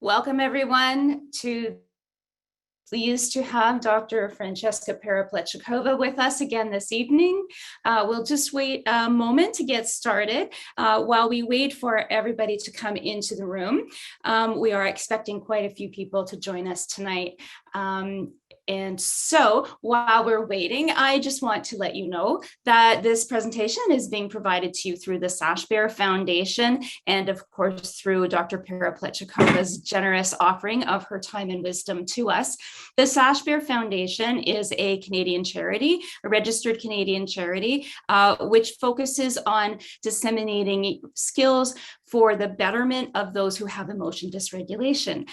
Welcome everyone Pleased to have Dr. Francheska Perepletchikova with us again this evening. We'll just wait a moment to get started. While we wait for everybody to come into the room, we are expecting quite a few people to join us tonight. And so while we're waiting, I just want to let you know that this presentation is being provided to you through the Sashbear Foundation and of course through Dr. Perepletchikova's generous offering of her time and wisdom to us. The Sashbear Foundation is a Canadian charity, a registered Canadian charity, which focuses on disseminating skills for the betterment of those who have emotion dysregulation.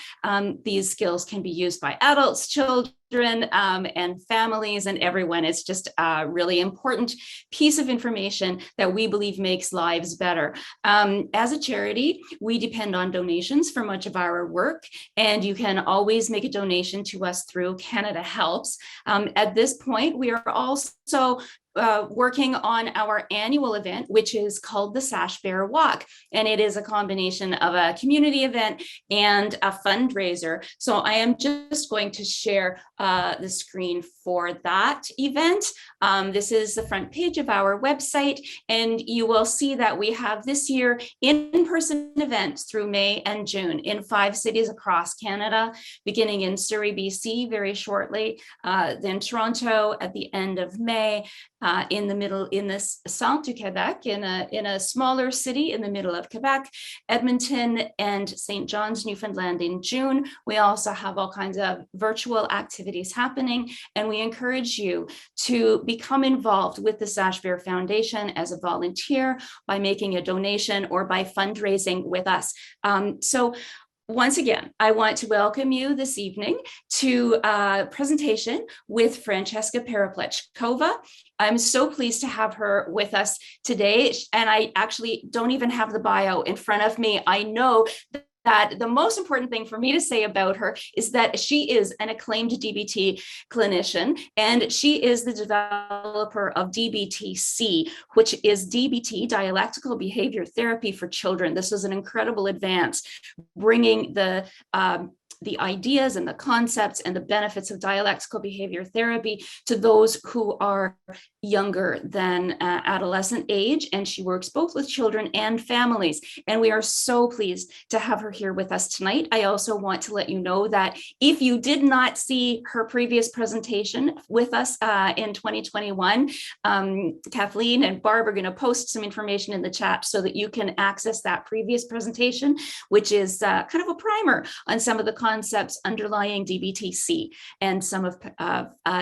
These skills can be used by adults, children, and families and everyone. It's just a really important piece of information that we believe makes lives better. As a charity, we depend on donations for much of our work, and you can always make a donation to us through Canada Helps. At this point, we are also working on our annual event, which is called the Sashbear Walk. And it is a combination of a community event and a fundraiser. So I am just going to share the screen for that event. This is the front page of our website, and you will see that we have this year in-person events through May and June in 5 cities across Canada, beginning in Surrey, BC very shortly, then Toronto at the end of May, in the Centre du Québec, in a smaller city in the middle of Quebec, Edmonton and St. John's, Newfoundland in June. We also have all kinds of virtual activities happening, and we encourage you to become involved with the Sashbear Foundation as a volunteer by making a donation or by fundraising with us. Once again, I want to welcome you this evening to a presentation with Francheska Perepletchikova. I'm so pleased to have her with us today, and I actually don't even have the bio in front of me. I know that the most important thing for me to say about her is that she is an acclaimed DBT clinician, and she is the developer of DBT-C, which is DBT, dialectical behavior therapy for children. This was an incredible advance, bringing the ideas and the concepts and the benefits of dialectical behavior therapy to those who are younger than adolescent age. And she works both with children and families. And we are so pleased to have her here with us tonight. I also want to let you know that if you did not see her previous presentation with us in 2021, Kathleen and Barb are going to post some information in the chat so that you can access that previous presentation, which is kind of a primer on some of the concepts underlying DBT-C and some of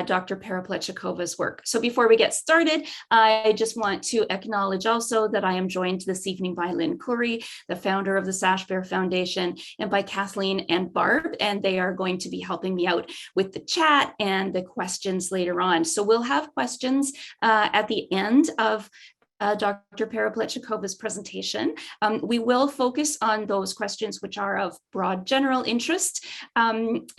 Dr. Perepletchikova's work. So before we get started, I just want to acknowledge also that I am joined this evening by Lynn Curry, the founder of the Sashbear Foundation, and by Kathleen and Barb, and they are going to be helping me out with the chat and the questions later on. So we'll have questions at the end of Dr. Perepletchikova's presentation. We will focus on those questions which are of broad general interest, and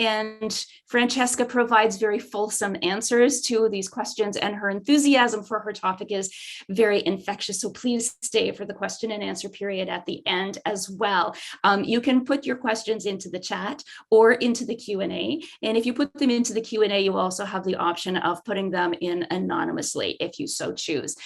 Francheska provides very fulsome answers to these questions, and her enthusiasm for her topic is very infectious. So please stay for the question and answer period at the end as well. You can put your questions into the chat or into the Q&A, and if you put them into the Q&A, you also have the option of putting them in anonymously if you so choose.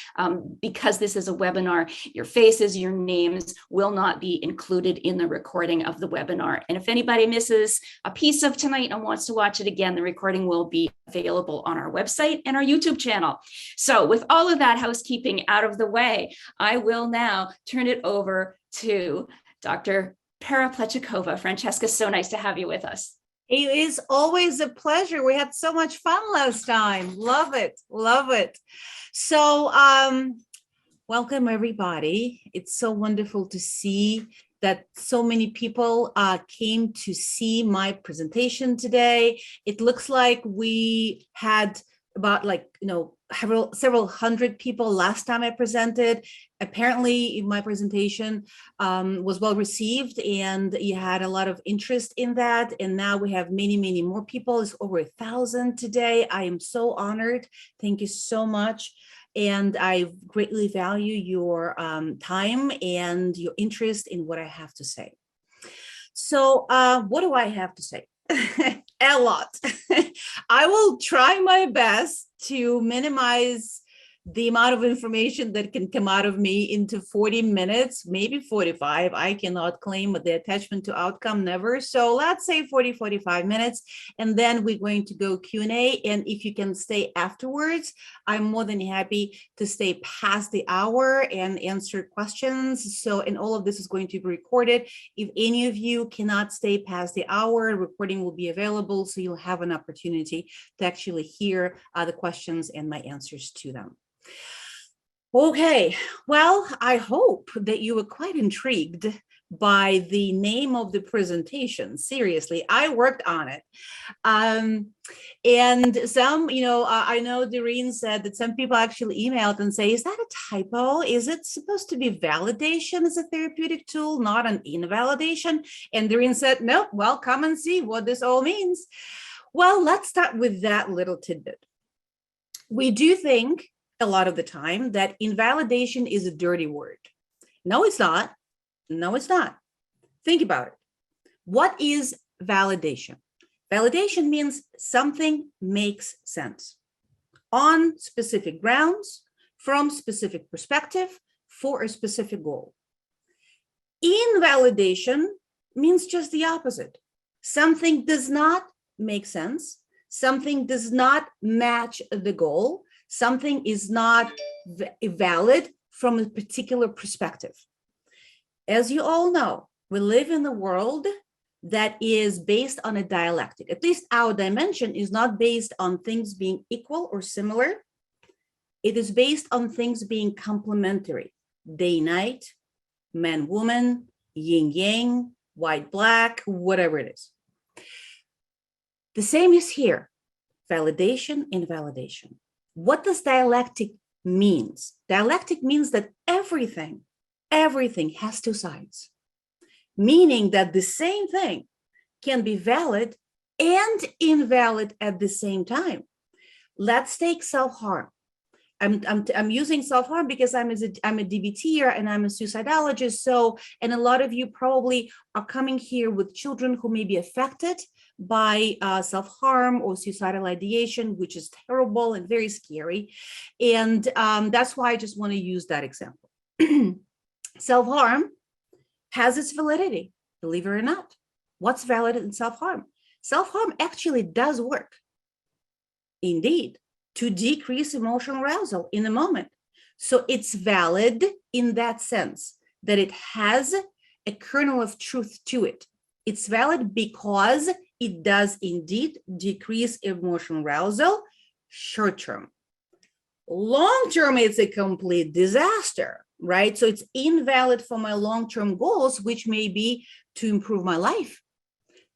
Because this is a webinar, your faces, your names will not be included in the recording of the webinar. And if anybody misses a piece of tonight and wants to watch it again, the recording will be available on our website and our YouTube channel. So with all of that housekeeping out of the way, I will now turn it over to Dr. Perepletchikova. Francesca, so nice to have you with us. It is always a pleasure. We had so much fun last time. Love it. Love it. So, welcome everybody. It's so wonderful to see that so many people came to see my presentation today. It looks like we had about several hundred people last time I presented. Apparently my presentation was well received and you had a lot of interest in that. And now we have many, many more people. It's over 1,000 today. I am so honored. Thank you so much. And I greatly value your time and your interest in what I have to say. So what do I have to say? A lot. I will try my best to minimize the amount of information that can come out of me into 40 minutes, maybe 45. I cannot claim the attachment to outcome, never. So let's say 40, 45 minutes, and then we're going to go Q&A. And if you can stay afterwards, I'm more than happy to stay past the hour and answer questions. So, and all of this is going to be recorded. If any of you cannot stay past the hour, recording will be available. So you'll have an opportunity to actually hear the questions and my answers to them. Okay, well, I hope that you were quite intrigued by the name of the presentation. Seriously, I worked on it. And some, I know Doreen said that some people actually emailed and say, is that a typo? Is it supposed to be validation as a therapeutic tool, not an invalidation? And Doreen said, no, well, come and see what this all means. Well, let's start with that little tidbit. We do think a lot of the time that invalidation is a dirty word. No, it's not. No, it's not. Think about it. What is validation? Validation means something makes sense on specific grounds, from specific perspective, for a specific goal. Invalidation means just the opposite. Something does not make sense. Something does not match the goal. Something is not valid from a particular perspective. As you all know, we live in a world that is based on a dialectic. At least our dimension is not based on things being equal or similar. It is based on things being complementary. Day, night, man, woman, yin, yang, white, black, whatever it is. The same is here. Validation, invalidation. What does dialectic means? Dialectic means that everything has two sides, meaning that the same thing can be valid and invalid at the same time. Let's take self-harm. I'm using self-harm because I'm a DBTer and I'm a suicidologist. So, and a lot of you probably are coming here with children who may be affected by self-harm or suicidal ideation, which is terrible and very scary. And that's why I just want to use that example. Self-harm has its validity, believe it or not. What's valid in self-harm? Self-harm actually does work, indeed, to decrease emotional arousal in a moment. So it's valid in that sense that it has a kernel of truth to it. It's valid because it does indeed decrease emotional arousal short-term. Long-term, it's a complete disaster, right? So it's invalid for my long-term goals, which may be to improve my life,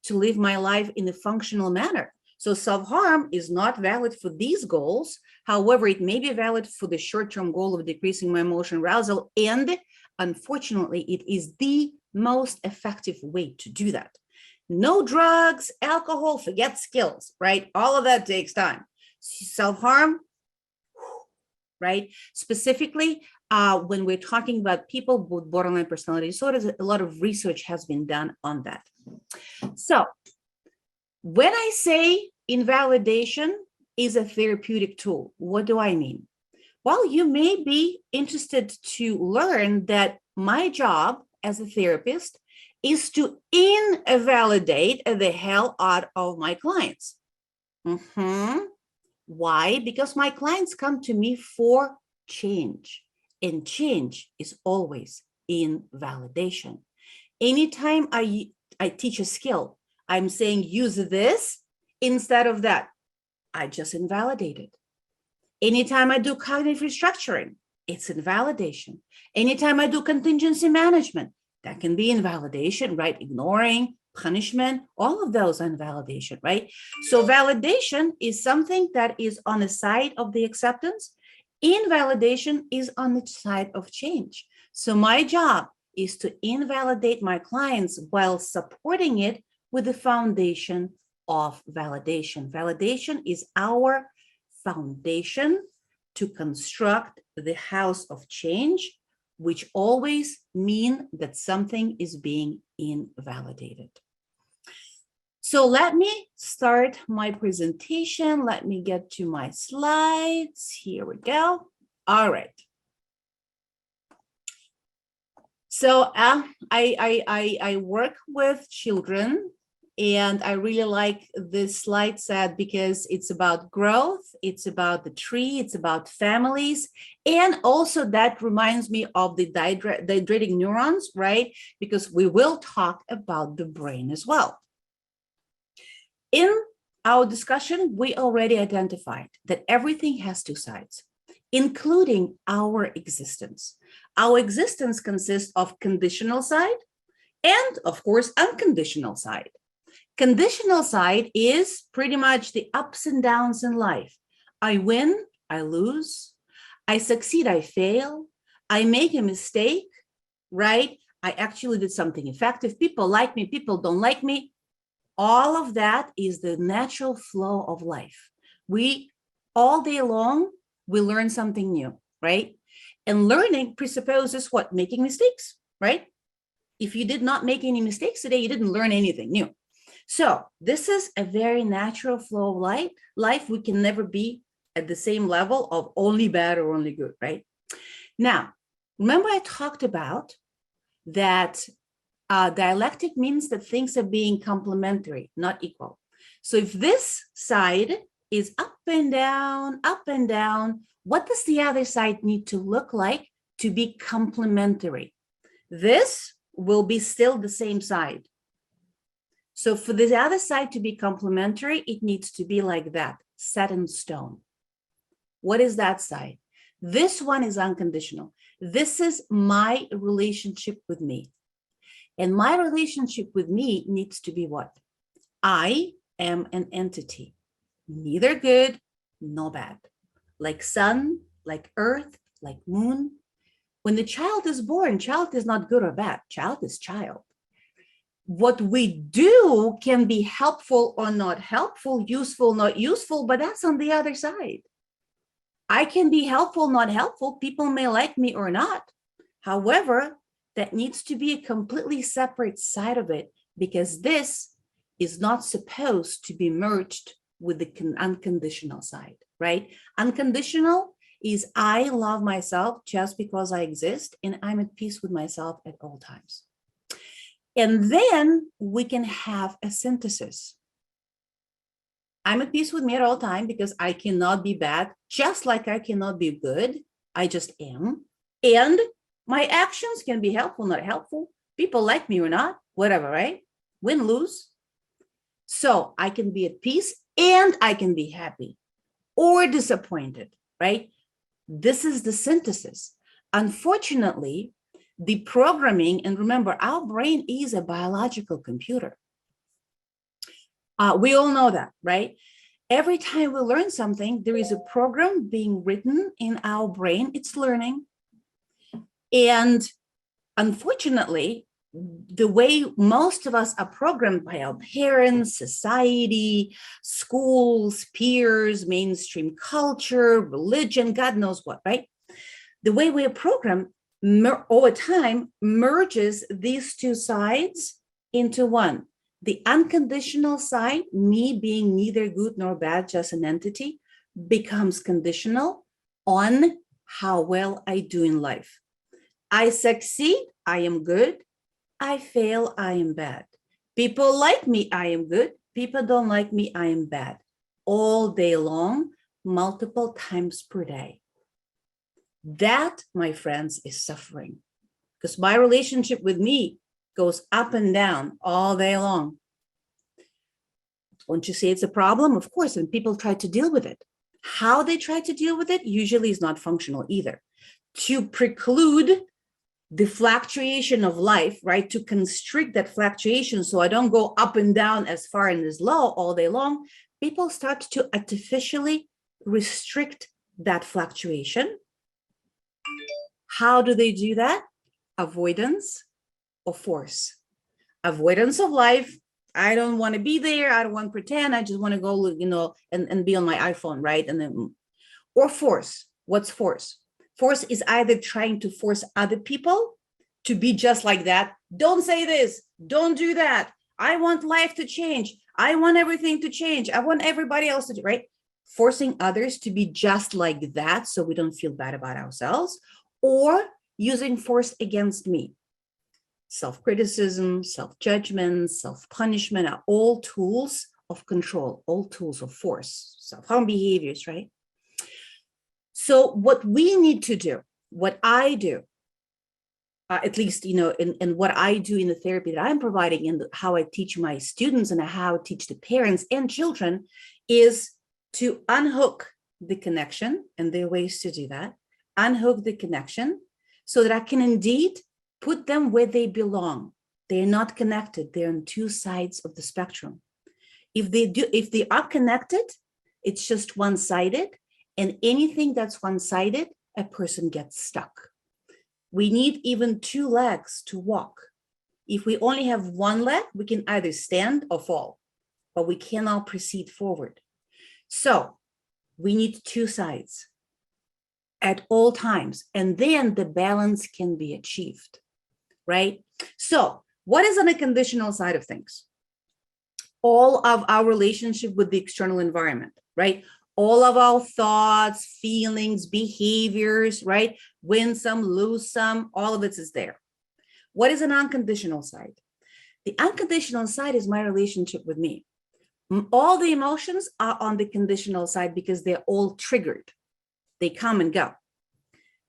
to live my life in a functional manner. So self-harm is not valid for these goals. However, it may be valid for the short-term goal of decreasing my emotional arousal. And unfortunately, it is the most effective way to do that. No drugs, alcohol, forget skills, right? All of that takes time. Self-harm, right? Specifically, when we're talking about people with borderline personality disorders, a lot of research has been done on that. So when I say invalidation is a therapeutic tool, what do I mean? Well, you may be interested to learn that my job as a therapist is to invalidate the hell out of my clients. Why? Because my clients come to me for change, and change is always invalidation. Anytime I teach a skill, I'm saying use this instead of that. I just invalidate it. Anytime I do cognitive restructuring, it's invalidation. Anytime I do contingency management, that can be invalidation, right? Ignoring, punishment, all of those are invalidation, right? So validation is something that is on the side of the acceptance. Invalidation is on the side of change. So my job is to invalidate my clients while supporting it with the foundation of validation. Validation is our foundation to construct the house of change which always mean that something is being invalidated. So let me start my presentation. Let me get to my slides. Here we go. All right. So I work with children, and I really like this slide set because it's about growth, it's about the tree, it's about families, and also that reminds me of the dendritic neurons, right? Because we will talk about the brain as well. In our discussion, we already identified that everything has two sides, including our existence. Our existence consists of conditional side and, of course, unconditional side. Conditional side is pretty much the ups and downs in life. I win, I lose, I succeed, I fail, I make a mistake, right? I actually did something effective. People like me, people don't like me. All of that is the natural flow of life. We, all day long, we learn something new, right? And learning presupposes what? Making mistakes, right? If you did not make any mistakes today, you didn't learn anything new. So this is a very natural flow of life. We can never be at the same level of only bad or only good, right? Now, remember I talked about that dialectic means that things are being complementary, not equal. So if this side is up and down, what does the other side need to look like to be complementary? This will be still the same side. So for the other side to be complementary, it needs to be like that, set in stone. What is that side? This one is unconditional. This is my relationship with me. And my relationship with me needs to be what? I am an entity, neither good nor bad. Like sun, like earth, like moon. When the child is born, child is not good or bad. Child is child. What we do can be helpful or not helpful, useful, not useful, but that's on the other side. I can be helpful, not helpful. People may like me or not. However, that needs to be a completely separate side of it, because this is not supposed to be merged with the unconditional side, right? Unconditional is I love myself just because I exist, and I'm at peace with myself at all times. And then we can have a synthesis. I'm at peace with me at all time because I cannot be bad, just like I cannot be good. I just am. And my actions can be helpful, not helpful. People like me or not, whatever, right? Win, lose. So I can be at peace and I can be happy or disappointed, right? This is the synthesis. Unfortunately, the programming, and remember, our brain is a biological computer. We all know that, right? Every time we learn something, there is a program being written in our brain. It's learning. And unfortunately, the way most of us are programmed by our parents, society, schools, peers, mainstream culture, religion, God knows what, right? The way we are programmed over time merges these two sides into one. The unconditional side, me being neither good nor bad, just an entity, becomes conditional on how well I do in life. I succeed, I am good. I fail, I am bad. People like me, I am good. People don't like me, I am bad. All day long, multiple times per day. That, my friends, is suffering, because my relationship with me goes up and down all day long. Won't you say it's a problem? Of course, and people try to deal with it. How they try to deal with it usually is not functional either. To preclude the fluctuation of life, right? To constrict that fluctuation so I don't go up and down as far and as low all day long, people start to artificially restrict that fluctuation. How do they do that? Avoidance or force. Avoidance of life. I don't want to be there. I don't want to pretend. I just want to go, and be on my iPhone, right? And then, or force. What's force? Force is either trying to force other people to be just like that. Don't say this, don't do that. I want life to change. I want everything to change. I want everybody else to do, right? Forcing others to be just like that so we don't feel bad about ourselves, or using force against me. Self-criticism, self-judgment, self-punishment are all tools of control, all tools of force, self-harm behaviors, right? So what we need to do, what I do, at least, in what I do in the therapy that I'm providing and how I teach my students and how I teach the parents and children, is to unhook the connection, and there are ways to do that, unhook the connection so that I can indeed put them where they belong. They're not connected. They're on two sides of the spectrum. If they are connected, it's just one-sided, and anything that's one-sided, a person gets stuck. We need even two legs to walk. If we only have one leg, we can either stand or fall, but we cannot proceed forward. So we need two sides at all times, and then the balance can be achieved, right? So what is on the conditional side of things? All of our relationship with the external environment, right? All of our thoughts, feelings, behaviors, right? Win some, lose some, all of it is there. What is an unconditional side? The unconditional side is my relationship with me. All the emotions are on the conditional side because they're all triggered. They come and go.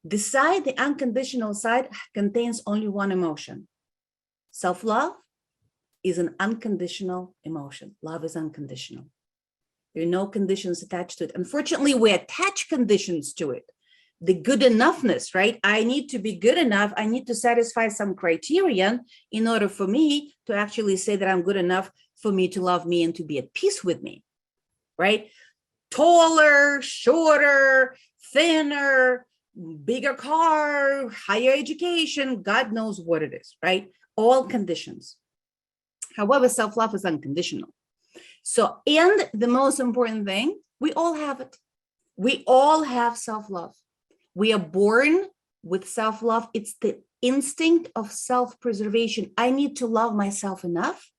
The unconditional side contains only one emotion. Self-love is an unconditional emotion. Love is unconditional. There are no conditions attached to it. Unfortunately, we attach conditions to it. The good enoughness, right? I need to be good enough. I need to satisfy some criterion in order for me to actually say that I'm good enough for me to love me and to be at peace with me, right? Taller, shorter, thinner, bigger car, higher education, God knows what it is, right? All conditions. However, self-love is unconditional. So, and the most important thing, we all have it. We all have self-love. We are born with self-love. It's the instinct of self-preservation. I need to love myself enough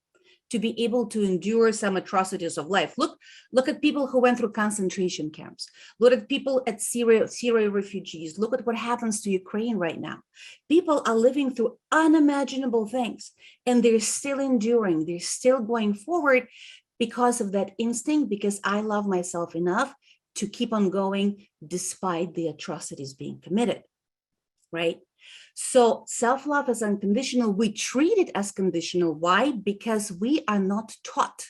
to be able to endure some atrocities of life. Look at people who went through concentration camps. Look at people at Syria refugees. Look at what happens to Ukraine right now. People are living through unimaginable things, and they're still enduring. They're still going forward because of that instinct, because I love myself enough to keep on going despite the atrocities being committed, right? So self-love is unconditional. We treat it as conditional. Why? Because we are not taught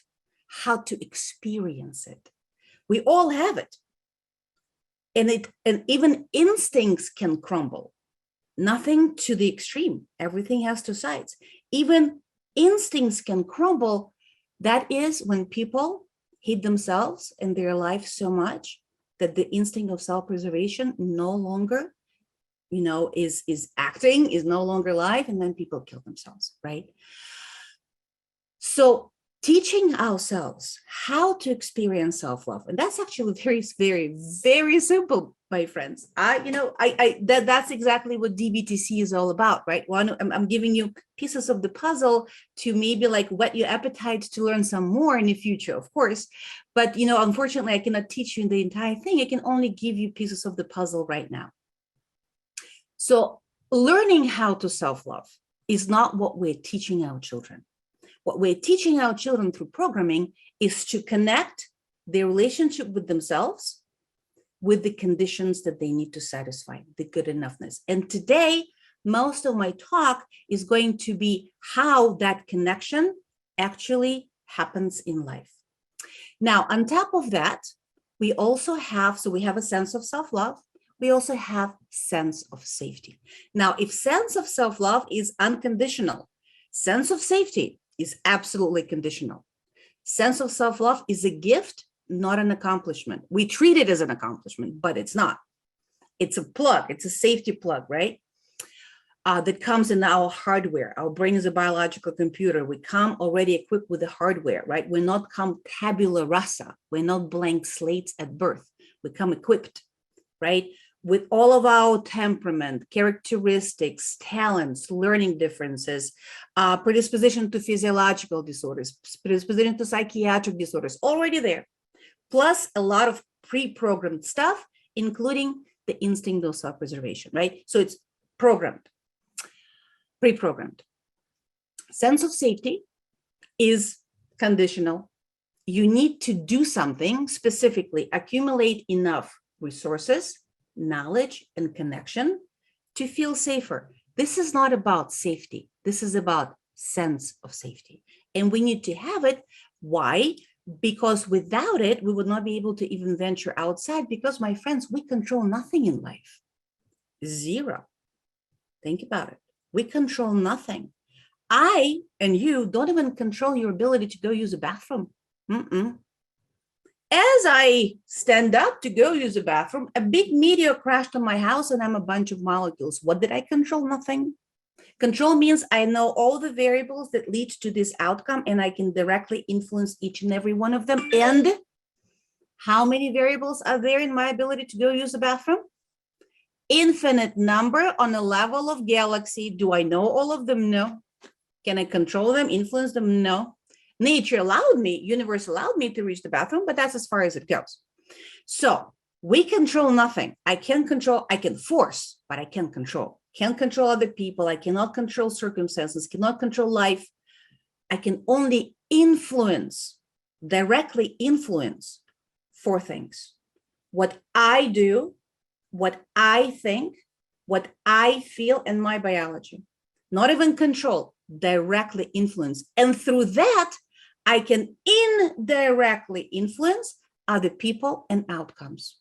how to experience it. We all have it. And even instincts can crumble. Nothing to the extreme. Everything has two sides. Even instincts can crumble. That is when people hate themselves and their life so much that the instinct of self-preservation no longer, is acting, is no longer live, and then people kill themselves, right? So teaching ourselves how to experience self-love, and that's actually very, very, very simple, my friends. That's exactly what DBT-C is all about, right? I'm giving you pieces of the puzzle to maybe like whet your appetite to learn some more in the future, of course. But unfortunately, I cannot teach you the entire thing. I can only give you pieces of the puzzle right now. So learning how to self-love is not what we're teaching our children. What we're teaching our children through programming is to connect their relationship with themselves with the conditions that they need to satisfy, the good enoughness. And today, most of my talk is going to be how that connection actually happens in life. Now, on top of that, we also have, so we have a sense of self-love. We also have sense of safety. Now, if sense of self-love is unconditional, sense of safety is absolutely conditional. Sense of self-love is a gift, not an accomplishment. We treat it as an accomplishment, but it's not. It's a plug. It's a safety plug, right? That comes in our hardware. Our brain is a biological computer. We come already equipped with the hardware, right? We're not come tabula rasa. We're not blank slates at birth. We come equipped, right? with all of our temperament, characteristics, talents, learning differences, predisposition to physiological disorders, predisposition to psychiatric disorders, already there, plus a lot of pre-programmed stuff, including the instinct of self-preservation, right? So it's programmed, pre-programmed. Sense of safety is conditional. You need to do something, specifically accumulate enough resources, knowledge, and connection to feel safer. This is not about safety. This is about sense of safety. And we need to have it. Why? Because without it, we would not be able to even venture outside, because, my friends, we control nothing in life. Zero. Think about it. We control nothing. I and you don't even control your ability to go use a bathroom. As I stand up to go use a bathroom, a big meteor crashed on my house and I'm a bunch of molecules. What did I control? Nothing. Control means I know all the variables that lead to this outcome and I can directly influence each and every one of them. And how many variables are there in my ability to go use the bathroom? Infinite number on a level of galaxy. Do I know all of them? No. Can I control them, influence them? No. Nature allowed me, universe allowed me to reach the bathroom, but that's as far as it goes. So we control nothing. I can force, but I can't control. Can't control other people. I cannot control circumstances, cannot control life. I can only influence, directly influence 4 things. What I do, what I think, what I feel, and my biology. Not even control, directly influence. And through that, I can indirectly influence other people and outcomes.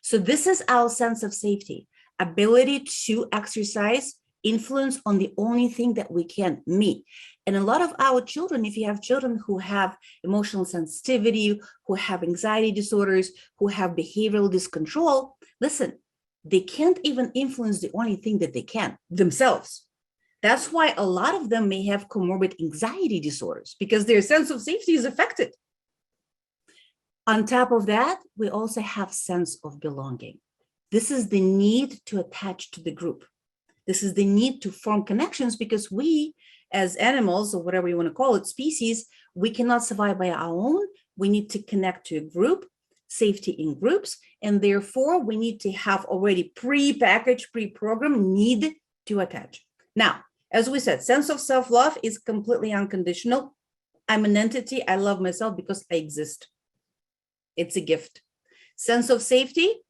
So this is our sense of safety, ability to exercise influence on the only thing that we can, me. And a lot of our children, if you have children who have emotional sensitivity, who have anxiety disorders, who have behavioral dyscontrol, listen, they can't even influence the only thing that they can, themselves. That's why a lot of them may have comorbid anxiety disorders, because their sense of safety is affected. On top of that, we also have sense of belonging. This is the need to attach to the group. This is the need to form connections, because we, as animals, or whatever you want to call it, species, we cannot survive by our own. We need to connect to a group, safety in groups, and therefore we need to have already pre-packaged, pre-programmed need to attach. Now, as we said, sense of self-love is completely unconditional. I'm an entity. I love myself because I exist. It's a gift. Sense of safety,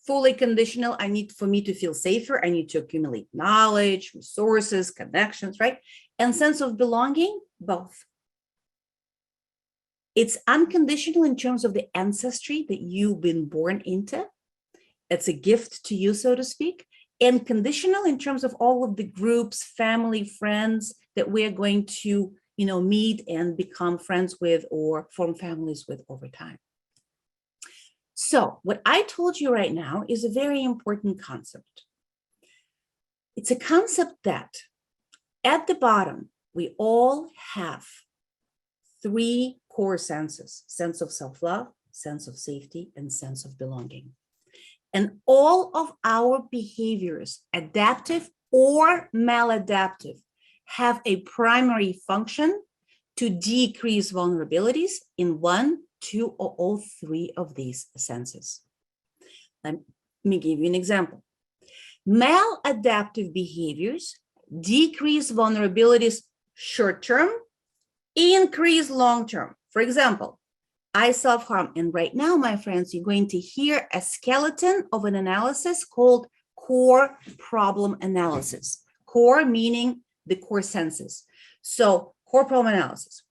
fully conditional. I need, for me to feel safer, I need to accumulate knowledge, resources, connections, right? And sense of belonging, both. It's unconditional in terms of the ancestry that you've been born into. It's a gift to you, so to speak. And conditional in terms of all of the groups, family, friends that we're going to, meet and become friends with or form families with over time. So what I told you right now is a very important concept. It's a concept that at the bottom, we all have 3 core senses: sense of self-love, sense of safety, and sense of belonging. And all of our behaviors, adaptive or maladaptive, have a primary function to decrease vulnerabilities in 1, 2, or all 3 of these senses. Let me give you an example. Maladaptive behaviors decrease vulnerabilities short-term, increase long-term. For example, I self-harm. And right now, my friends, you're going to hear a skeleton of an analysis called core problem analysis. Core meaning the core senses. So core problem analysis.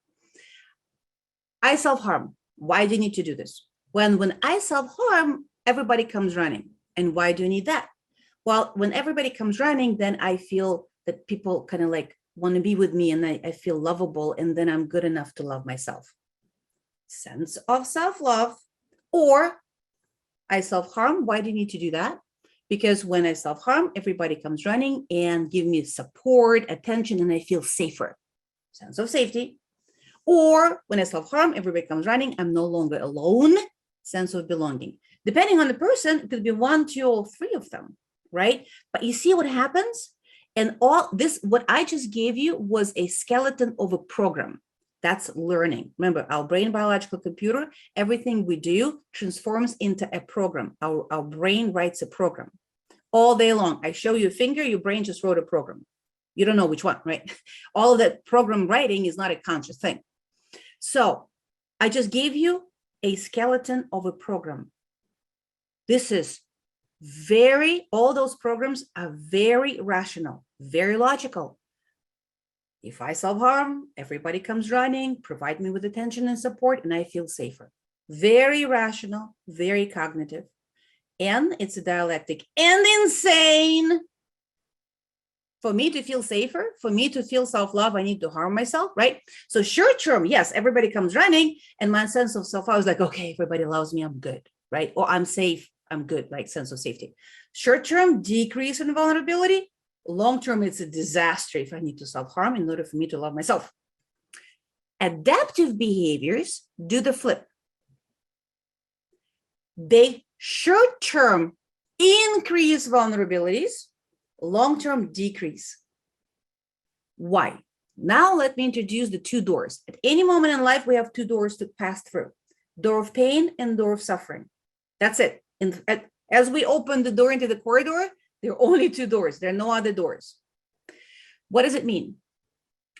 I self-harm. Why do you need to do this? When I self-harm, everybody comes running. And why do you need that? Well, when everybody comes running, then I feel that people kind of like want to be with me, and I feel lovable, and then I'm good enough to love myself. Sense of self-love. Or I self-harm. Why do you need to do that? Because when I self-harm, everybody comes running and give me support, attention, and I feel safer. Sense of safety. Or when I self-harm, everybody comes running, I'm no longer alone, sense of belonging. Depending on the person, it could be 1, 2, or 3 of them, right? But you see what happens? And all this, what I just gave you was a skeleton of a program. That's learning. Remember, our brain biological computer, everything we do transforms into a program. Our brain writes a program all day long. I show you a finger, your brain just wrote a program. You don't know which one, right? All of that program writing is not a conscious thing. So I just gave you a skeleton of a program. This is all those programs are very rational, very logical. If I self-harm, everybody comes running, provide me with attention and support, and I feel safer. Very rational, very cognitive. And it's a dialectic and insane. For me to feel safer, for me to feel self-love, I need to harm myself, right? So short term, yes, everybody comes running, and my sense of self-love is like, okay, everybody loves me, I'm good, right? Or I'm safe, I'm good, like sense of safety. Short term, decrease in vulnerability. Long term, it's a disaster if I need to self-harm in order for me to love myself. Adaptive behaviors do the flip. They short term increase vulnerabilities, long term decrease. Why? Now let me introduce the 2 doors. At any moment in life, we have 2 doors to pass through: door of pain and door of suffering. That's it. As we open the door into the corridor, there are only 2 doors. There are no other doors. What does it mean?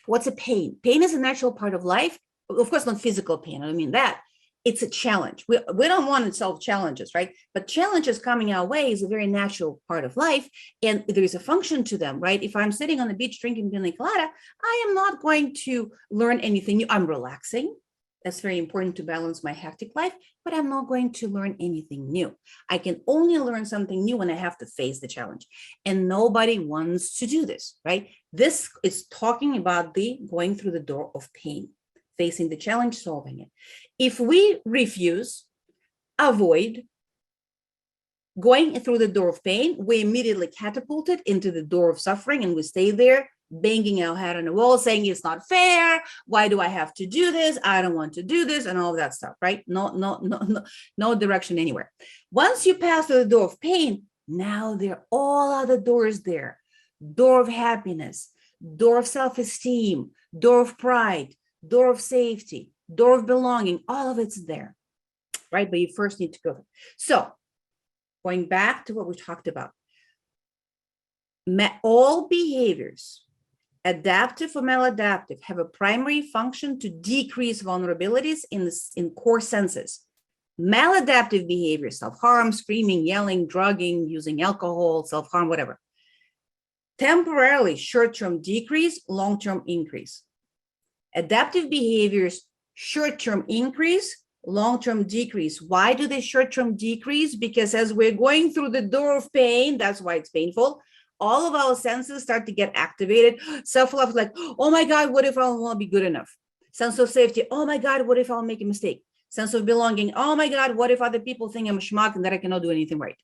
What's a pain? Pain is a natural part of life. Of course, not physical pain. I don't mean that. It's a challenge. We don't want to solve challenges, right? But challenges coming our way is a very natural part of life. And there is a function to them, right? If I'm sitting on the beach drinking pina colada, I am not going to learn anything new. I'm relaxing. That's very important to balance my hectic life, but I'm not going to learn anything new. I can only learn something new when I have to face the challenge. And nobody wants to do this, right? This is talking about the going through the door of pain, facing the challenge, solving it. If we refuse, avoid going through the door of pain, we immediately catapulted into the door of suffering, and we stay there banging our head on the wall, saying it's not fair. Why do I have to do this? I don't want to do this, and all of that stuff, right? No direction anywhere. Once you pass through the door of pain, now there are all other doors there. Door of happiness, door of self-esteem, door of pride, door of safety, door of belonging, all of it's there, right? But you first need to go. So going back to what we talked about, all behaviors, adaptive or maladaptive, have a primary function to decrease vulnerabilities in core senses. Maladaptive behavior, self-harm, screaming, yelling, drugging, using alcohol, self-harm, whatever. Temporarily, short-term decrease, long-term increase. Adaptive behaviors, short-term increase, long-term decrease. Why do they short-term decrease? Because as we're going through the door of pain, that's why it's painful, all of our senses start to get activated. Self-love is like, oh my God, what if I won't be good enough? Sense of safety, oh my God, what if I'll make a mistake? Sense of belonging, oh my God, what if other people think I'm a schmuck and that I cannot do anything right?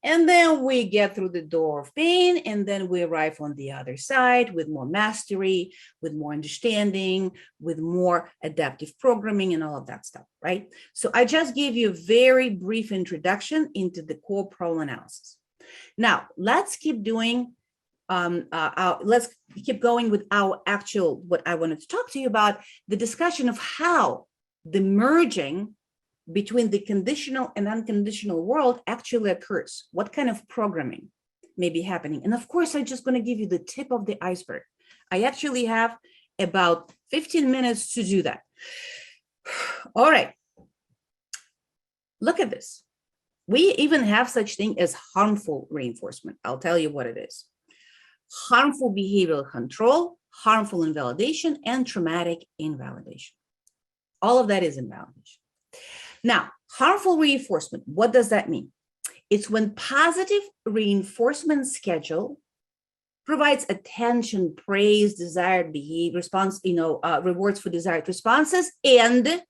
And then we get through the door of pain, and then we arrive on the other side with more mastery, with more understanding, with more adaptive programming and all of that stuff, right? So I just gave you a very brief introduction into the core problem analysis. Now, let's keep doing, let's keep going with our actual, what I wanted to talk to you about, the discussion of how the merging between the conditional and unconditional world actually occurs. What kind of programming may be happening? And of course, I'm just going to give you the tip of the iceberg. I actually have about 15 minutes to do that. All right. Look at this. We even have such thing as harmful reinforcement. I'll tell you what it is. Harmful behavioral control, harmful invalidation, and traumatic invalidation. All of that is invalidation. Now, harmful reinforcement, what does that mean? It's when positive reinforcement schedule provides attention, praise, desired behavior, response, rewards for desired responses, and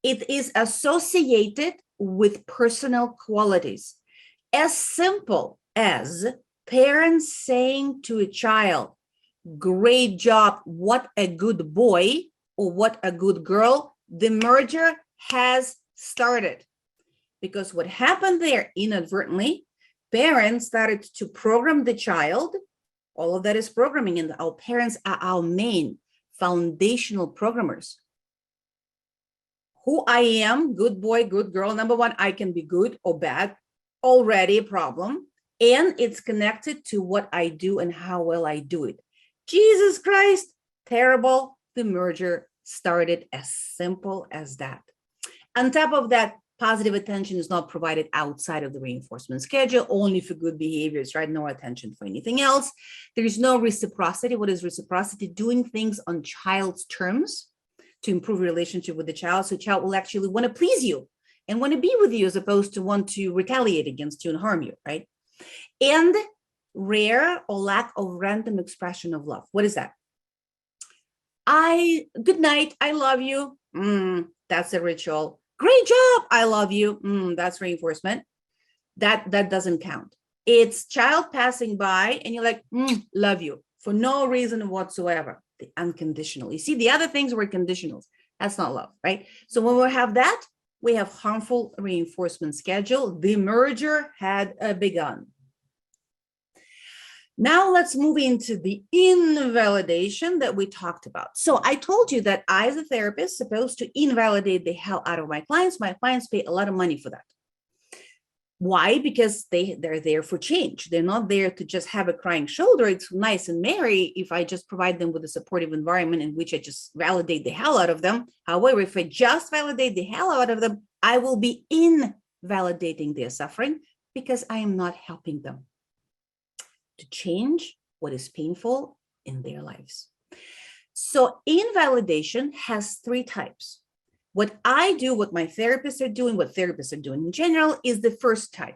it is associated with personal qualities, as simple as parents saying to a child, great job, what a good boy, or what a good girl. The merger has started. Because what happened there inadvertently, parents started to program the child. All of that is programming, and our parents are our main foundational programmers. Who I am, good boy, good girl. Number one, I can be good or bad, already a problem. And it's connected to what I do and how well I do it. Jesus Christ, terrible. The merger started as simple as that. On top of that, positive attention is not provided outside of the reinforcement schedule, only for good behaviors, right? No attention for anything else. There is no reciprocity. What is reciprocity? Doing things on child's terms to improve relationship with the child. So child will actually want to please you and want to be with you as opposed to want to retaliate against you and harm you, right? And rare or lack of random expression of love. What is that? Good night, I love you. That's a ritual. Great job, I love you. That's reinforcement. That doesn't count. It's child passing by and you're like, love you, for no reason whatsoever. The unconditional. You see, the other things were conditionals. That's not love, right? So when we have that, we have harmful reinforcement schedule. The merger had begun. Now let's move into the invalidation that we talked about. So I told you that I, as a therapist, supposed to invalidate the hell out of my clients. My clients pay a lot of money for that. Why? Because they're there for change. They're not there to just have a crying shoulder. It's nice and merry if I just provide them with a supportive environment in which I just validate the hell out of them. However, if I just validate the hell out of them, I will be invalidating their suffering because I am not helping them to change what is painful in their lives. So invalidation has three types. What I do, what my therapists are doing, what therapists are doing in general is the first type,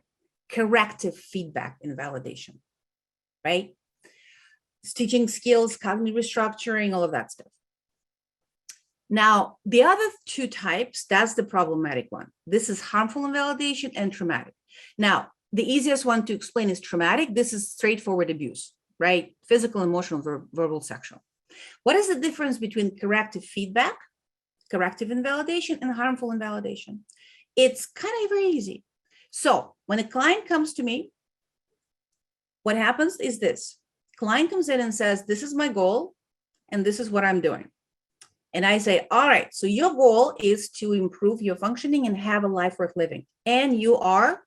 corrective feedback invalidation, right? Teaching skills, cognitive restructuring, all of that stuff. Now, the other two types, that's the problematic one. This is harmful invalidation and traumatic. Now, the easiest one to explain is traumatic. This is straightforward abuse, right? Physical, emotional, verbal, sexual. What is the difference between corrective feedback, corrective invalidation, and harmful invalidation? It's kind of very easy. So when a client comes to me, what happens is this. Client comes in and says, this is my goal, and this is what I'm doing. And I say, all right, so your goal is to improve your functioning and have a life worth living. And you are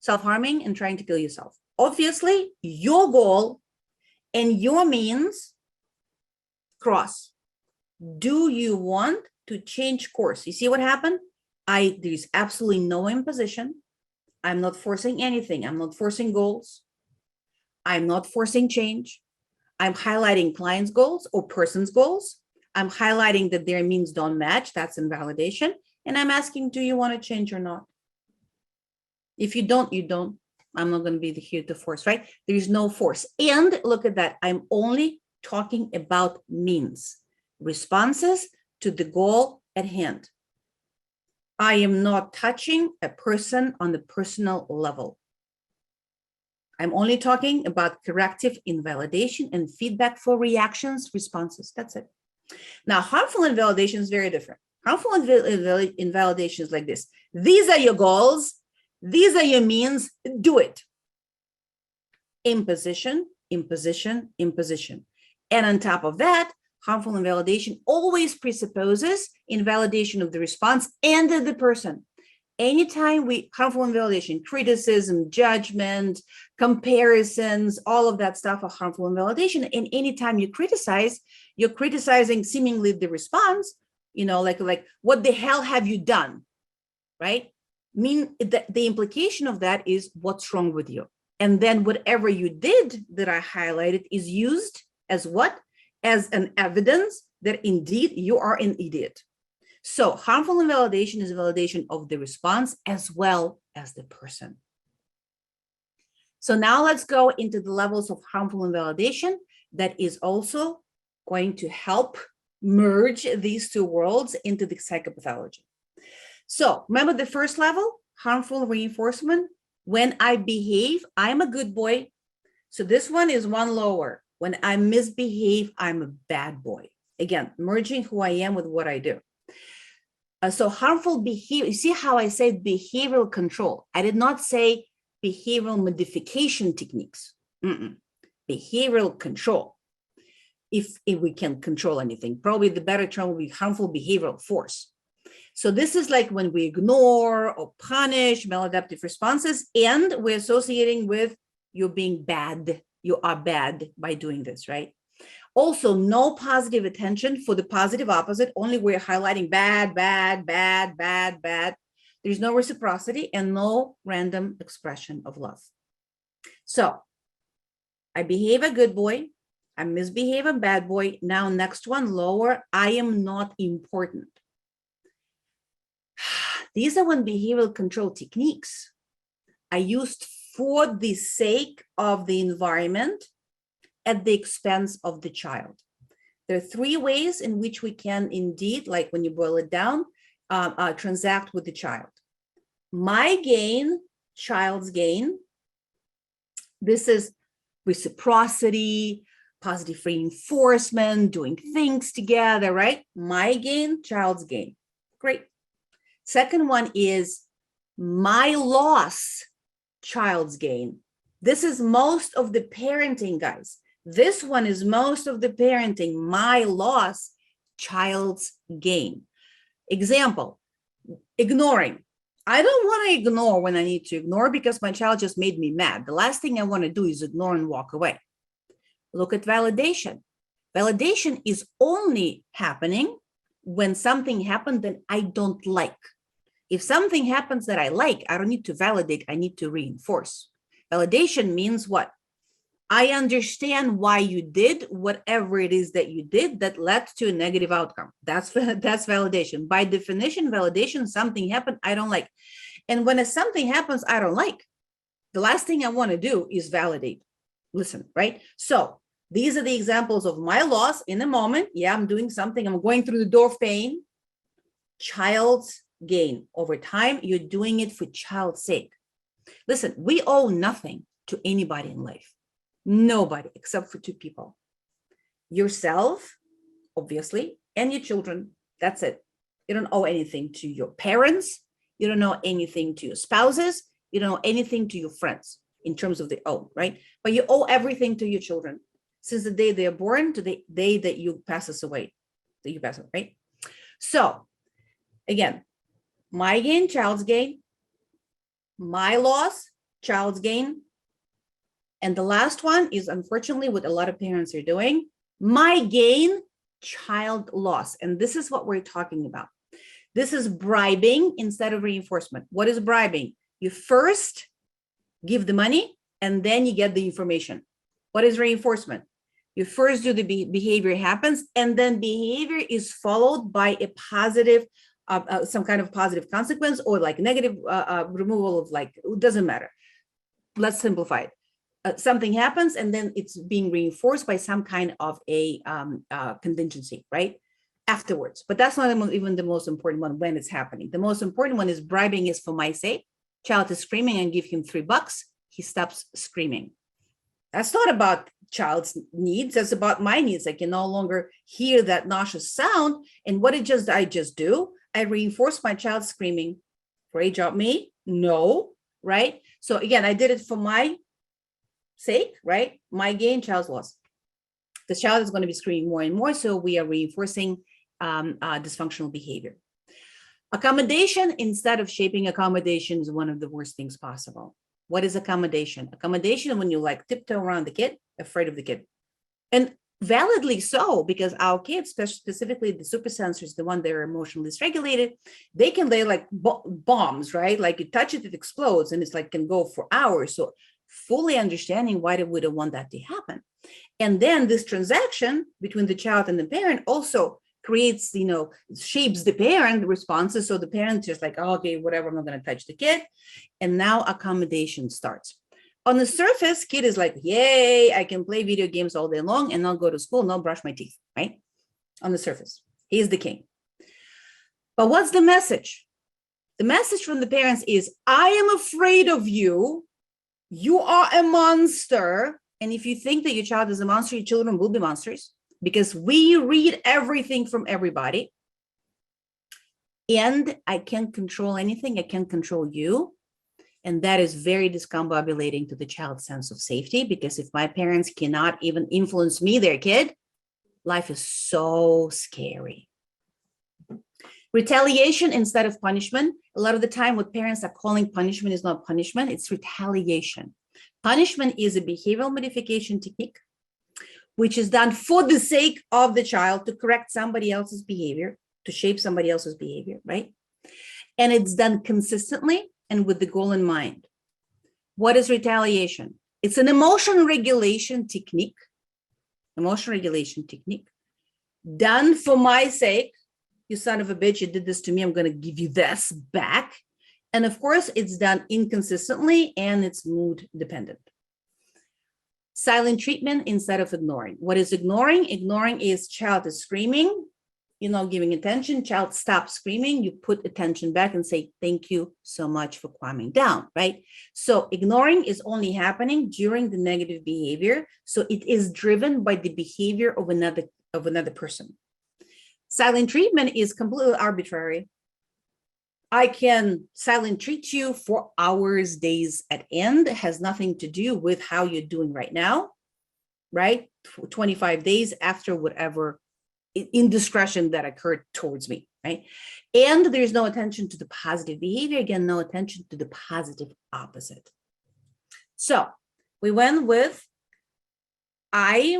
self-harming and trying to kill yourself. Obviously, your goal and your means cross. Do you want to change course? You see what happened? There's absolutely no imposition. I'm not forcing anything. I'm not forcing goals. I'm not forcing change. I'm highlighting clients' goals or person's goals. I'm highlighting that their means don't match. That's invalidation. And I'm asking, do you want to change or not? If you don't, you don't. I'm not going to be here to force, right? There's no force. And look at that. I'm only talking about means, responses to the goal at hand. I am not touching a person on the personal level. I'm only talking about corrective invalidation and feedback for reactions, responses. That's it. Now, harmful invalidation is very different. Harmful invalidation is like this. These are your goals. These are your means, do it. Imposition, imposition, imposition. And on top of that, harmful invalidation always presupposes invalidation of the response and of the person. Anytime harmful invalidation, criticism, judgment, comparisons, all of that stuff are harmful invalidation. And anytime you criticize, you're criticizing seemingly the response, like what the hell have you done, right? The implication of that is what's wrong with you. And then whatever you did that I highlighted is used as what? As an evidence that indeed you are an idiot. So harmful invalidation is a validation of the response as well as the person. So now let's go into the levels of harmful invalidation that is also going to help merge these two worlds into the psychopathology. So remember the first level, harmful reinforcement. When I behave, I'm a good boy. So this one is one lower. When I misbehave, I'm a bad boy. Again, merging who I am with what I do. So harmful behavior, you see how I said behavioral control. I did not say behavioral modification techniques. Behavioral control. If we can control anything, probably the better term will be harmful behavioral force. So this is like when we ignore or punish maladaptive responses, and we're associating with you being bad. You are bad by doing this, right? Also, no positive attention for the positive opposite, only we're highlighting bad, bad, bad, bad, bad. There's no reciprocity and no random expression of love. So I behave a good boy, I misbehave a bad boy. Now, next one, lower, I am not important. These are one behavioral control techniques I used for the sake of the environment at the expense of the child. There are three ways in which we can indeed, like when you boil it down, transact with the child. My gain, child's gain. This is reciprocity, positive reinforcement, doing things together, right? My gain, child's gain. Great. Second one is my loss, child's gain. This is most of the parenting, guys. This one is most of the parenting, my loss, child's gain. Example, ignoring. I don't want to ignore when I need to ignore because my child just made me mad. The last thing I want to do is ignore and walk away. Look at validation. Validation is only happening when something happened that I don't like. If something happens that I like, I don't need to validate, I need to reinforce. Validation means what? I understand why you did whatever it is that you did that led to a negative outcome. That's validation. By definition, validation, something happened I don't like. And when something happens I don't like, the last thing I want to do is validate. Listen, right? So these are the examples of my loss in a moment. Yeah, I'm doing something. I'm going through the door of pain. Child's gain. Over time, you're doing it for child's sake. Listen, we owe nothing to anybody in life. Nobody except for two people. Yourself, obviously, and your children. That's it. You don't owe anything to your parents. You don't owe anything to your spouses. You don't owe anything to your friends in terms of the own, right? But you owe everything to your children since the day they are born to the day that you pass away, right? So again, my gain, child's gain. My loss, child's gain. And the last one is unfortunately what a lot of parents are doing. My gain, child loss. And this is what we're talking about. This is bribing instead of reinforcement. What is bribing? You first give the money and then you get the information. What is reinforcement? You first do the behavior happens and then behavior is followed by a positive, some kind of positive consequence or like negative removal of like, it doesn't matter. Let's simplify it. Something happens and then it's being reinforced by some kind of a contingency, right? Afterwards. But that's not even the most important one when it's happening. The most important one is bribing is for my sake. Child is screaming and give him $3. He stops screaming. That's not about child's needs. That's about my needs. I can no longer hear that nauseous sound. And what did I just do? I reinforce my child screaming. Great job, me? No, right? So again, I did it for my sake, right? My gain, child's loss. The child is going to be screaming more and more, so we are reinforcing dysfunctional behavior. Accommodation instead of shaping accommodation is one of the worst things possible. What is accommodation? Accommodation when you like tiptoe around the kid, afraid of the kid. And validly so, because our kids, specifically the super sensors, the one that are emotionally dysregulated, they can lay like bombs, right? Like you touch it, it explodes, and it's like can go for hours. So fully understanding why they would want that to happen. And then this transaction between the child and the parent also creates, shapes the parent responses. So the parent just like, oh, okay, whatever, I'm not going to touch the kid. And now accommodation starts. On the surface, kid is like, yay, I can play video games all day long and not go to school, not brush my teeth, right? On the surface, he's the king. But what's the message? The message from the parents is, I am afraid of you. You are a monster. And if you think that your child is a monster, your children will be monsters because we read everything from everybody. and I can't control anything. I can't control you. And that is very discombobulating to the child's sense of safety, because if my parents cannot even influence me, their kid, life is so scary. Retaliation instead of punishment. A lot of the time, what parents are calling punishment is not punishment, it's retaliation. Punishment is a behavioral modification technique, which is done for the sake of the child to correct somebody else's behavior, to shape somebody else's behavior, right? And it's done consistently and with the goal in mind. What is retaliation? It's an emotion regulation technique done for my sake. You son of a bitch, you did this to me, I'm going to give you this back. And of course, it's done inconsistently and it's mood dependent. Silent treatment instead of ignoring. What is ignoring? Ignoring is child is screaming, you're not giving attention, child stops screaming, you put attention back and say, thank you so much for calming down, right? So ignoring is only happening during the negative behavior. So it is driven by the behavior of another person. Silent treatment is completely arbitrary. I can silent treat you for hours, days at end. It has nothing to do with how you're doing right now, right? 25 days after whatever indiscretion that occurred towards me, right? And there's no attention to the positive behavior. Again, no attention to the positive opposite. So we went with, I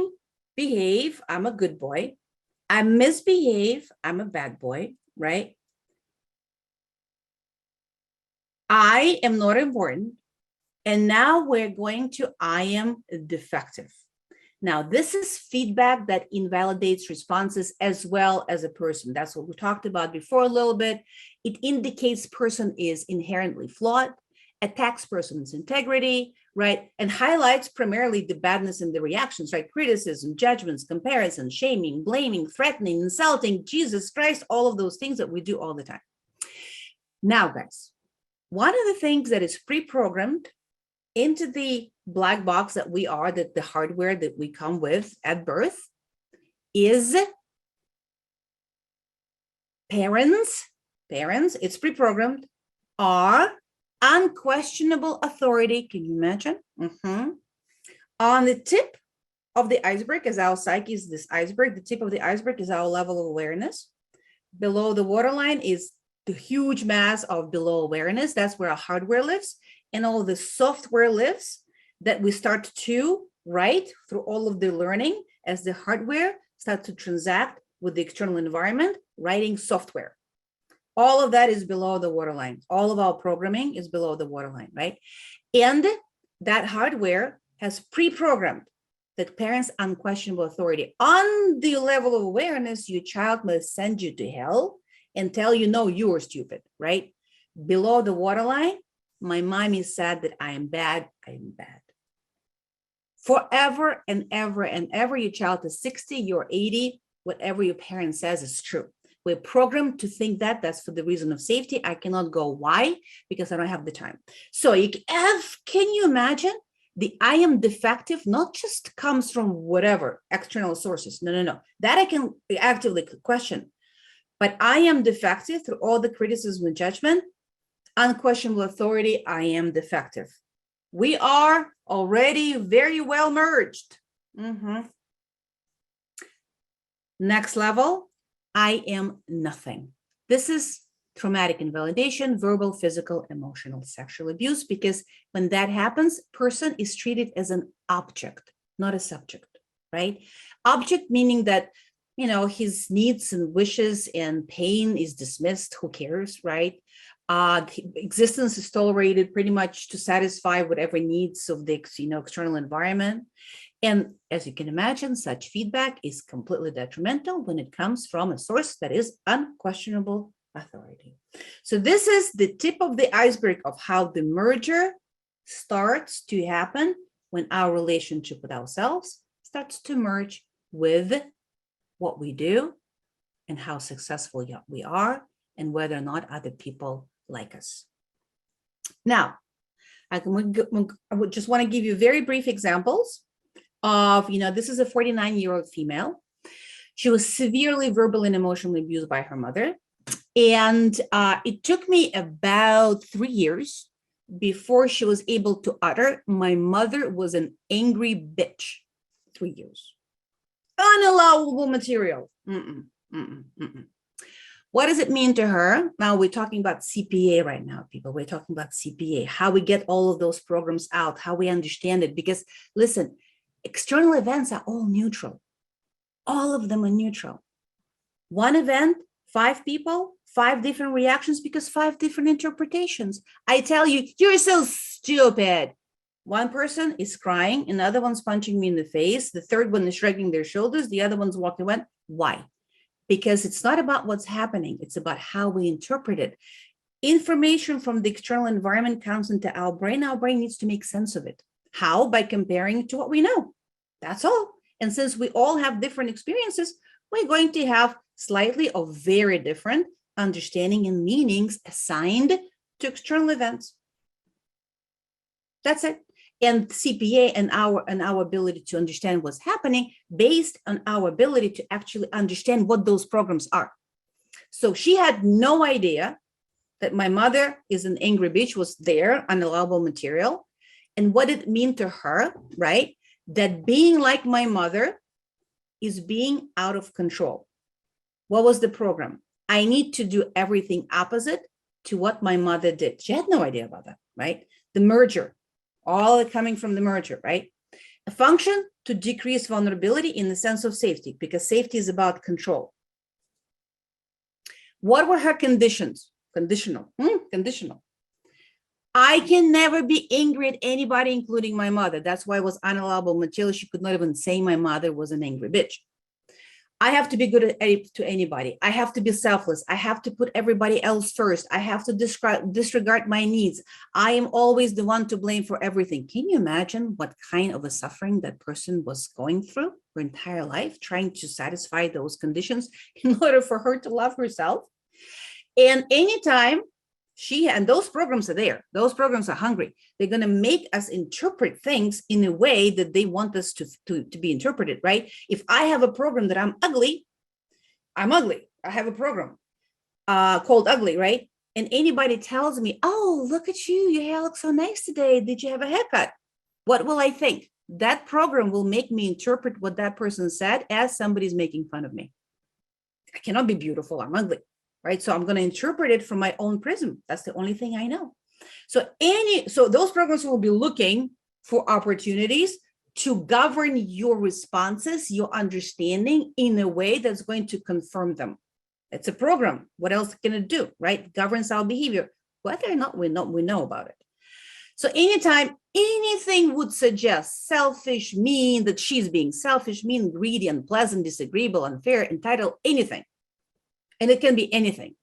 behave, I'm a good boy. I misbehave, I'm a bad boy, right? I am not important. And now we're going to, I am defective. Now, this is feedback that invalidates responses as well as a person. That's what we talked about before a little bit. It indicates person is inherently flawed, attacks person's integrity, right? And highlights primarily the badness in the reactions, right? Criticism, judgments, comparison, shaming, blaming, threatening, insulting, Jesus Christ, all of those things that we do all the time. Now, guys, one of the things that is pre-programmed into the black box that we are, that the hardware that we come with at birth, is parents, it's pre-programmed, are unquestionable authority. Can you imagine? On the tip of the iceberg, as our psyche is this iceberg, the tip of the iceberg is our level of awareness. Below the waterline is the huge mass of below awareness. That's where our hardware lives, and all the software lives that we start to write through all of the learning as the hardware starts to transact with the external environment, writing software. All of that is below the waterline. All of our programming is below the waterline, right? And that hardware has pre-programmed that parents' unquestionable authority. On the level of awareness, your child must send you to hell and tell you, no, you are stupid, right? Below the waterline, my mom is sad that I am bad, I am bad. Forever and ever and ever, your child is 60, you're 80, whatever your parent says is true. We're programmed to think that that's for the reason of safety. I cannot go. Why? Because I don't have the time. So can you imagine the I am defective not just comes from whatever external sources. No. That I can actively question. But I am defective through all the criticism and judgment, unquestionable authority, I am defective. We are already very well merged. Next level, I am nothing. This is traumatic invalidation, verbal, physical, emotional, sexual abuse, because when that happens, person is treated as an object, not a subject, right? Object meaning that, you know, his needs and wishes and pain is dismissed, who cares, right? Existence is tolerated pretty much to satisfy whatever needs of the external environment. And as you can imagine, such feedback is completely detrimental when it comes from a source that is unquestionable authority. So this is the tip of the iceberg of how the merger starts to happen when our relationship with ourselves starts to merge with what we do and how successful we are and whether or not other people like us. Now, I would just want to give you very brief examples of, this is a 49-year-old female. She was severely verbally and emotionally abused by her mother. And it took me about 3 years before she was able to utter, my mother was an angry bitch. 3 years. Unallowable material. What does it mean to her? Now we're talking about CPA right now, people. We're talking about CPA, how we get all of those programs out, how we understand it. Because listen, external events are all neutral. All of them are neutral. One event, 5 people, 5 different reactions because 5 different interpretations. I tell you, you're so stupid. One person is crying, another one's punching me in the face, the third one is shrugging their shoulders, the other one's walking away. Why? Because it's not about what's happening, it's about how we interpret it. Information from the external environment comes into our brain. Our brain needs to make sense of it. How? By comparing it to what we know. That's all. And since we all have different experiences, we're going to have slightly or very different understanding and meanings assigned to external events. That's it. And CPA and our ability to understand what's happening based on our ability to actually understand what those programs are. So she had no idea that my mother is an angry bitch, was there, unallowable material. And what it mean to her, right? That being like my mother is being out of control. What was the program? I need to do everything opposite to what my mother did. She had no idea about that, right? The merger, all coming from the merger, right? A function to decrease vulnerability in the sense of safety, because safety is about control. What were her conditions? Conditional. Conditional. I can never be angry at anybody, including my mother. That's why it was unallowable material. She could not even say my mother was an angry bitch. I have to be good to anybody. I have to be selfless. I have to put everybody else first. I have to disregard my needs. I am always the one to blame for everything. Can you imagine what kind of a suffering that person was going through her entire life, trying to satisfy those conditions in order for her to love herself? And anytime and those programs are there, those programs are hungry. They're going to make us interpret things in a way that they want us to be interpreted, right? If I have a program that I'm ugly. I have a program called ugly, right? And anybody tells me, oh, look at you, your hair looks so nice today. Did you have a haircut? What will I think? That program will make me interpret what that person said as somebody's making fun of me. I cannot be beautiful, I'm ugly. Right? So I'm going to interpret it from my own prism. That's the only thing I know. So those programs will be looking for opportunities to govern your responses, your understanding in a way that's going to confirm them. It's a program. What else can it do, right? Governs our behavior, whether or not we know about it. So anytime anything would suggest selfish, mean, that she's being selfish, mean, greedy, unpleasant, disagreeable, unfair, entitled, anything. And it can be anything.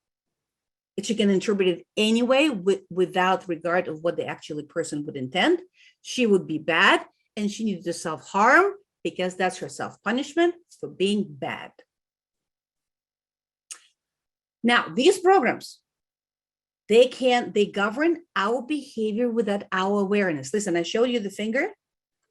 She can interpret it anyway without regard of what the actual person would intend. She would be bad and she needed to self-harm because that's her self-punishment for being bad. Now, these programs, they govern our behavior without our awareness. Listen, I showed you the finger.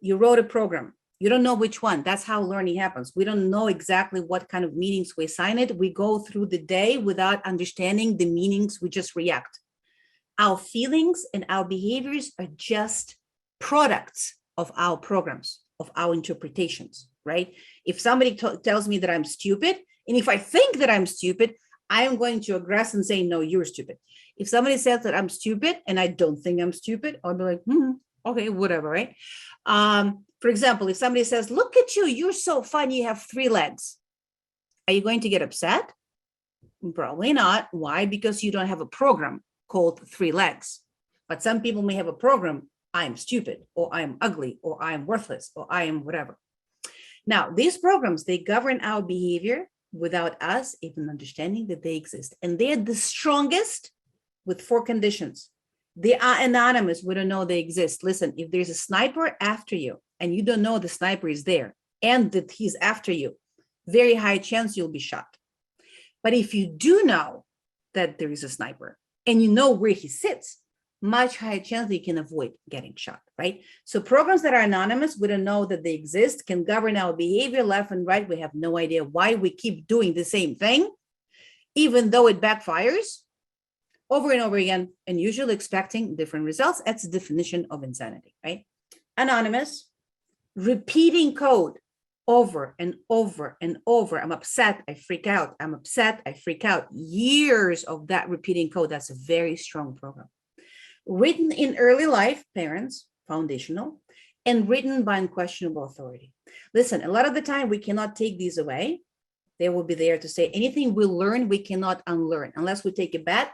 You wrote a program. You don't know which one. That's how learning happens. We don't know exactly what kind of meanings we assign it. We go through the day without understanding the meanings. We just react. Our feelings and our behaviors are just products of our programs, of our interpretations, right? If somebody tells me that I'm stupid, and if I think that I'm stupid, I am going to aggress and say, no, you're stupid. If somebody says that I'm stupid and I don't think I'm stupid, I'll be like, okay, whatever, right? For example, if somebody says, look at you, you're so funny, you have 3 legs. Are you going to get upset? Probably not. Why? Because you don't have a program called 3 legs. But some people may have a program, I'm stupid, or I'm ugly, or I'm worthless, or I am whatever. Now, these programs, they govern our behavior without us even understanding that they exist. And they're the strongest with 4 conditions. They are anonymous. We don't know they exist. Listen, if there's a sniper after you and you don't know the sniper is there and that he's after you, very high chance you'll be shot. But if you do know that there is a sniper and you know where he sits, much higher chance that you can avoid getting shot, right? So programs that are anonymous, we don't know that they exist, can govern our behavior left and right. We have no idea why we keep doing the same thing. even though it backfires over and over again, and usually expecting different results. That's the definition of insanity, right? Anonymous, repeating code over and over and over. I'm upset, I freak out. I'm upset, I freak out. Years of that repeating code. That's a very strong program. Written in early life, parents, foundational, and written by unquestionable authority. Listen, a lot of the time we cannot take these away. They will be there to say anything we learn, we cannot unlearn unless we take a bat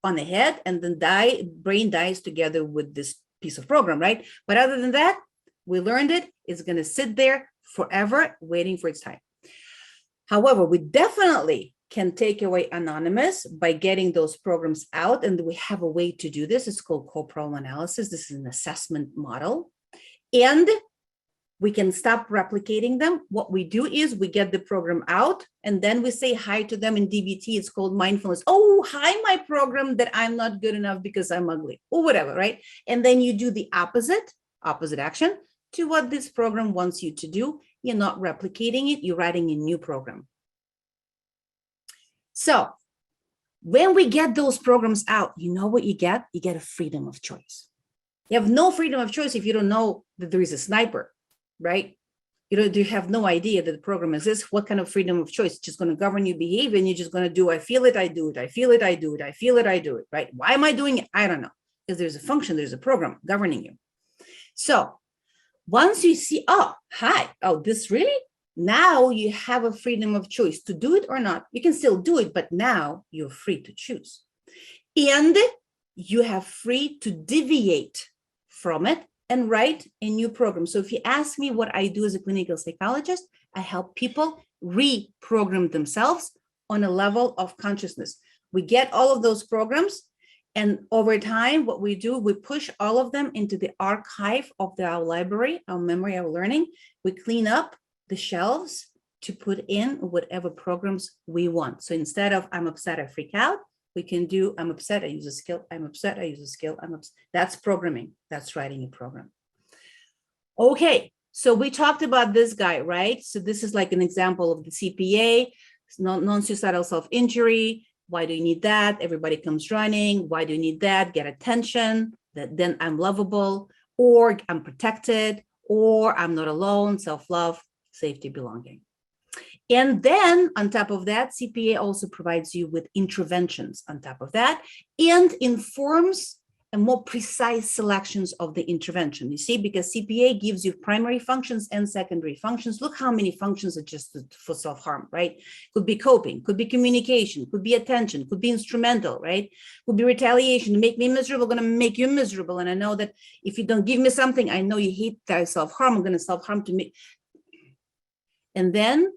on the head and then brain dies together with this piece of program, right? But other than that, we learned it. It's going to sit there forever waiting for its time. However, we definitely can take away anonymous by getting those programs out. And we have a way to do this. It's called co-problem analysis. This is an assessment model. And we can stop replicating them. What we do is we get the program out and then we say hi to them in DBT. It's called mindfulness. Oh, hi, my program that I'm not good enough because I'm ugly or whatever, right? And then you do the opposite action to what this program wants you to do. You're not replicating it. You're writing a new program. So when we get those programs out, you know what you get? You get a freedom of choice. You have no freedom of choice if you don't know that there is a sniper, right? You have no idea that the program exists. What kind of freedom of choice? It's just going to govern your behavior, and you're just going to do, I feel it, I do it, I feel it, I do it, I feel it, I do it, right? Why am I doing it? I don't know. Because there's a function, there's a program governing you. So once you see, oh, hi, oh, this really? Now you have a freedom of choice to do it or not. You can still do it, but now you're free to choose. And you have free to deviate from it and write a new program. So if you ask me what I do as a clinical psychologist, I help people reprogram themselves on a level of consciousness. We get all of those programs, and over time, what we do, we push all of them into the archive of our library, our memory, our learning. We clean up the shelves to put in whatever programs we want. So instead of I'm upset, I freak out, we can do I'm upset, I use a skill, I'm upset, I use a skill, I'm upset. That's programming. That's writing a program. Okay, so we talked about this guy, right? So this is like an example of the CPA, non-suicidal self-injury. Why do you need that? Everybody comes running. Why do you need that? Get attention, that then I'm lovable, or I'm protected, or I'm not alone, self-love, safety, belonging. And then on top of that, CPA also provides you with interventions on top of that and informs a more precise selections of the intervention. You see, because CPA gives you primary functions and secondary functions. Look how many functions are just for self-harm, right? Could be coping, could be communication, could be attention, could be instrumental, right? Could be retaliation. Make me miserable, going to make you miserable. And I know that if you don't give me something, I know you hate that self-harm, I'm going to self-harm to me. And then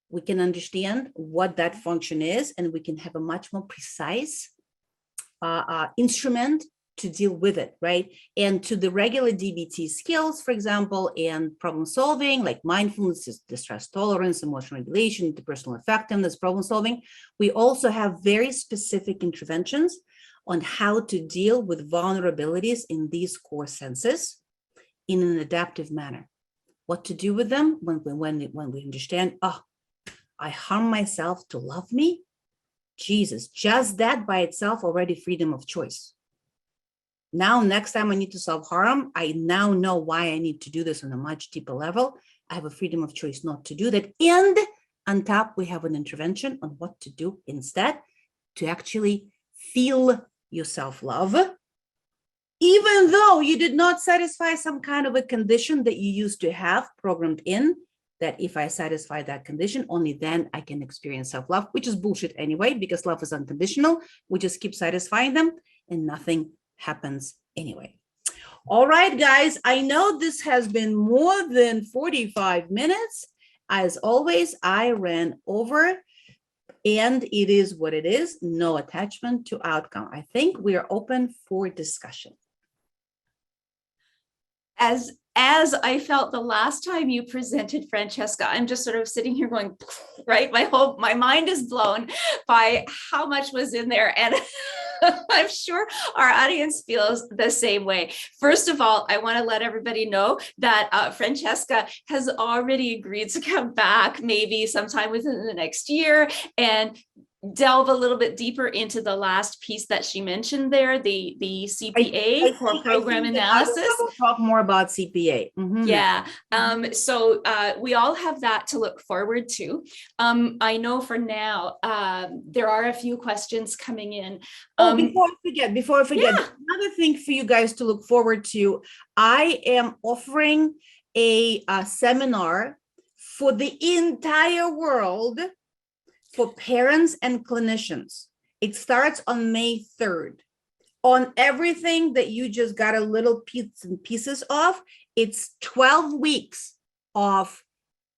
we can understand what that function is, and we can have a much more precise instrument to deal with it, right? And to the regular DBT skills, for example, and problem solving, like mindfulness, distress tolerance, emotional regulation, interpersonal effectiveness, problem solving, we also have very specific interventions on how to deal with vulnerabilities in these core senses in an adaptive manner. What to do with them when we understand, oh, I harm myself to love me? Jesus, just that by itself already freedom of choice. Now, next time I need to self-harm, I now know why I need to do this on a much deeper level. I have a freedom of choice not to do that. And on top, we have an intervention on what to do instead to actually feel your self-love, even though you did not satisfy some kind of a condition that you used to have programmed in, that if I satisfy that condition, only then I can experience self-love, which is bullshit anyway, because love is unconditional. We just keep satisfying them and nothing happens anyway. All right, guys, I know this has been more than 45 minutes. As always, I ran over, and it is what it is. No attachment to outcome. I think we are open for discussion. As I felt the last time you presented, Francheska, I'm just sort of sitting here going, right? My mind is blown by how much was in there. And I'm sure our audience feels the same way. First of all, I want to let everybody know that Francheska has already agreed to come back maybe sometime within the next year and delve a little bit deeper into the last piece that she mentioned there, the CPA for program analysis. I will talk more about CPA. Yeah. So we all have that to look forward to. I know for now, there are a few questions coming in. Before I forget, Yeah. another thing for you guys to look forward to, I am offering a seminar for the entire world for parents and clinicians. It starts on May 3rd. On everything that you just got a little bits and pieces of, it's 12 weeks of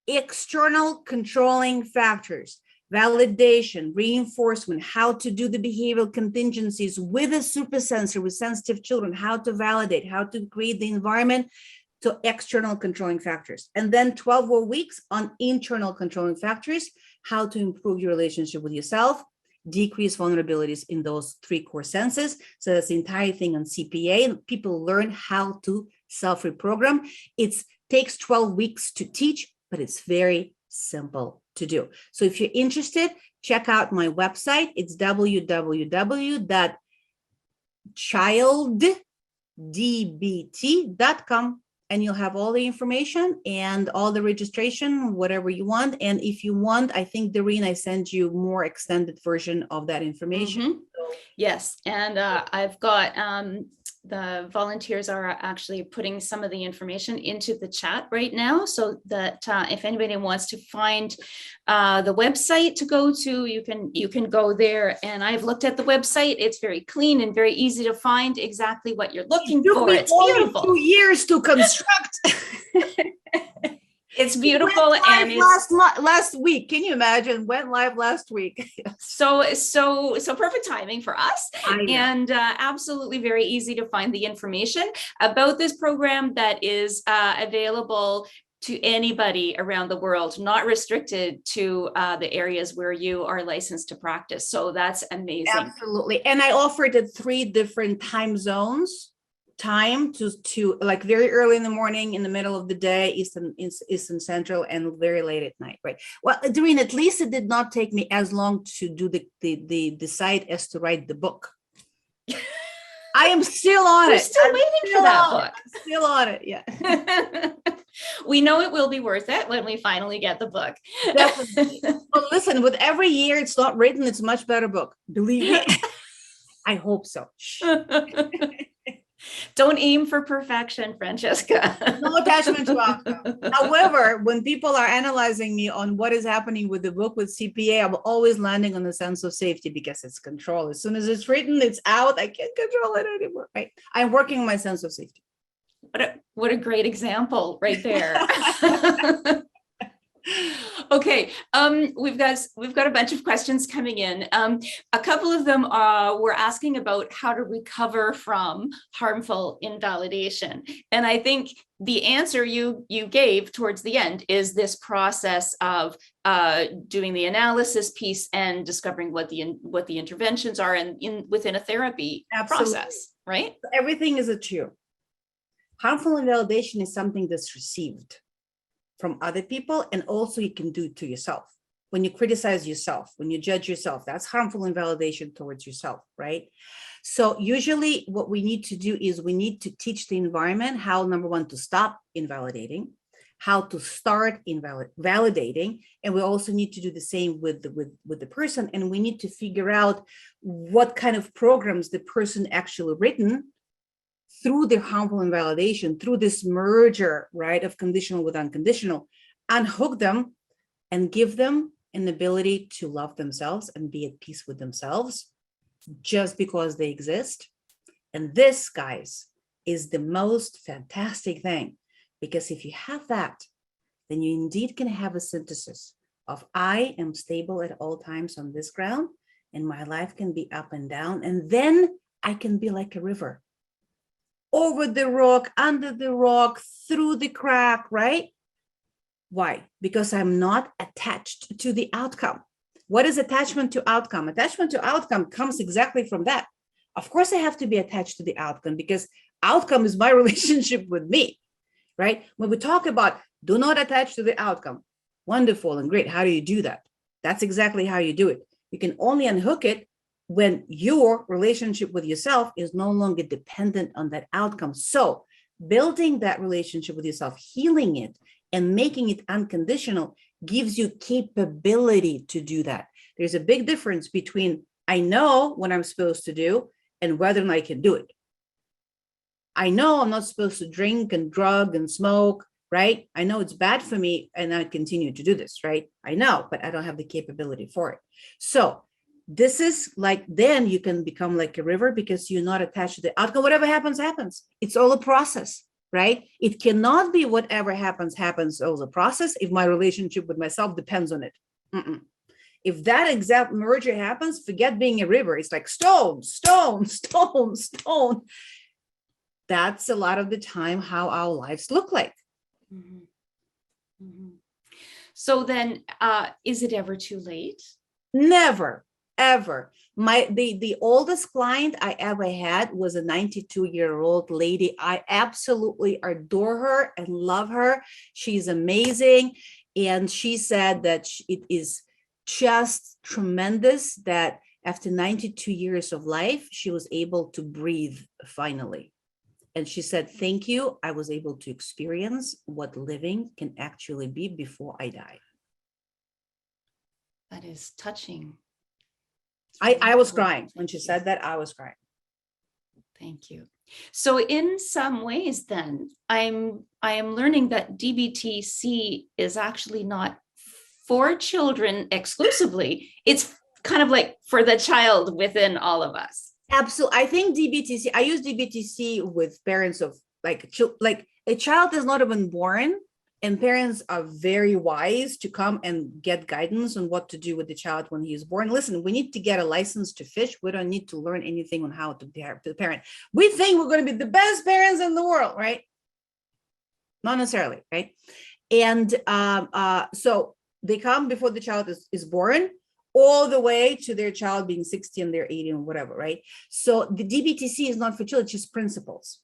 external controlling factors, validation, reinforcement, how to do the behavioral contingencies with a super sensor, with sensitive children, how to validate, how to create the environment to external controlling factors. And then 12 more weeks on internal controlling factors, how to improve your relationship with yourself, decrease vulnerabilities in those 3 core senses. So that's the entire thing on CPA, and people learn how to self-reprogram. It takes 12 weeks to teach, but it's very simple to do. So if you're interested, check out my website. It's www.childdbt.com. And you'll have all the information and all the registration, whatever you want. And if you want, I think, Doreen, I sent you more extended version of that information. Yes, and I've got the volunteers are actually putting some of the information into the chat right now, so that if anybody wants to find the website to go to, you can go there. And I've looked at the website; it's very clean and very easy to find exactly what you're looking for. It's beautiful. 2 years to construct. It's beautiful, and it's last week. Can you imagine? Went live last week. So perfect timing for us, and absolutely very easy to find the information about this program that is available to anybody around the world, not restricted to the areas where you are licensed to practice. So that's amazing. Absolutely, and I offered it 3 different time zones. Time to like very early in the morning, in the middle of the day, Eastern Central, and very late at night, right? Well, Doreen, at least it did not take me as long to do the site as to write the book. I am still on it. Still waiting for that book. Still on it, yeah. We know it will be worth it when we finally get the book. Definitely. Well, listen, with every year it's not written, it's a much better book. Believe me. I hope so. Don't aim for perfection, Francheska. No attachment to outcome. However, when people are analyzing me on what is happening with the book with CPA, I'm always landing on the sense of safety, because it's control. As soon as it's written, it's out. I can't control it anymore. Right? I'm working on my sense of safety. What a great example right there. Okay, we've got a bunch of questions coming in. A couple of them were asking about how to recover from harmful invalidation, and I think the answer you gave towards the end is this process of doing the analysis piece and discovering what the interventions are, and within a therapy process, right? Everything is a two. Harmful invalidation is something that's received from other people, and also you can do it to yourself. When you criticize yourself, when you judge yourself, that's harmful invalidation towards yourself, right? So usually what we need to do is we need to teach the environment how, number one, to stop invalidating, how to start validating, and we also need to do the same with the person, and we need to figure out what kind of programs the person actually written through the harmful invalidation, through this merger, right, of conditional with unconditional, unhook them and give them an ability to love themselves and be at peace with themselves just because they exist. And this, guys, is the most fantastic thing, because if you have that, then you indeed can have a synthesis of I am stable at all times on this ground, and my life can be up and down, and then I can be like a river. Over the rock, under the rock, through the crack, right? Why? Because I'm not attached to the outcome. What is attachment to outcome? Attachment to outcome comes exactly from that. Of course, I have to be attached to the outcome, because outcome is my relationship with me, right? When we talk about do not attach to the outcome, wonderful and great. How do you do that? That's exactly how you do it. You can only unhook it when your relationship with yourself is no longer dependent on that outcome. So building that relationship with yourself, healing it, and making it unconditional gives you capability to do that. There's a big difference between I know what I'm supposed to do and whether or not I can do it. I know I'm not supposed to drink and drug and smoke, right? I know it's bad for me and I continue to do this, right? I know, but I don't have the capability for it. So this is like, then you can become like a river because you're not attached to the outcome. Whatever happens, happens. It's all a process, right? It cannot be whatever happens, happens. All a process if my relationship with myself depends on it. If that exact merger happens, forget being a river. It's like stone, stone, stone, stone. That's a lot of the time how our lives look like. Mm-hmm. Mm-hmm. So then, is it ever too late? Never, ever. The oldest client I ever had was a 92-year-old lady. I absolutely adore her and love her. She's amazing. And she said that it is just tremendous that after 92 years of life, she was able to breathe finally. And she said, thank you. I was able to experience what living can actually be before I die. That is touching. I was crying when she said that. I was crying. Thank you. So in some ways then, I am learning that DBT-C is actually not for children exclusively. It's kind of like for the child within all of us. Absolutely. I think DBT-C, I use DBT-C with parents of like a child is not even born, and parents are very wise to come and get guidance on what to do with the child when he is born. Listen, we need to get a license to fish. We don't need to learn anything on how to parent. We think we're going to be the best parents in the world, right? Not necessarily, right? And so they come before the child is born, all the way to their child being 60 and they're 80 and whatever, right? So the DBT-C is not for children, it's just principles.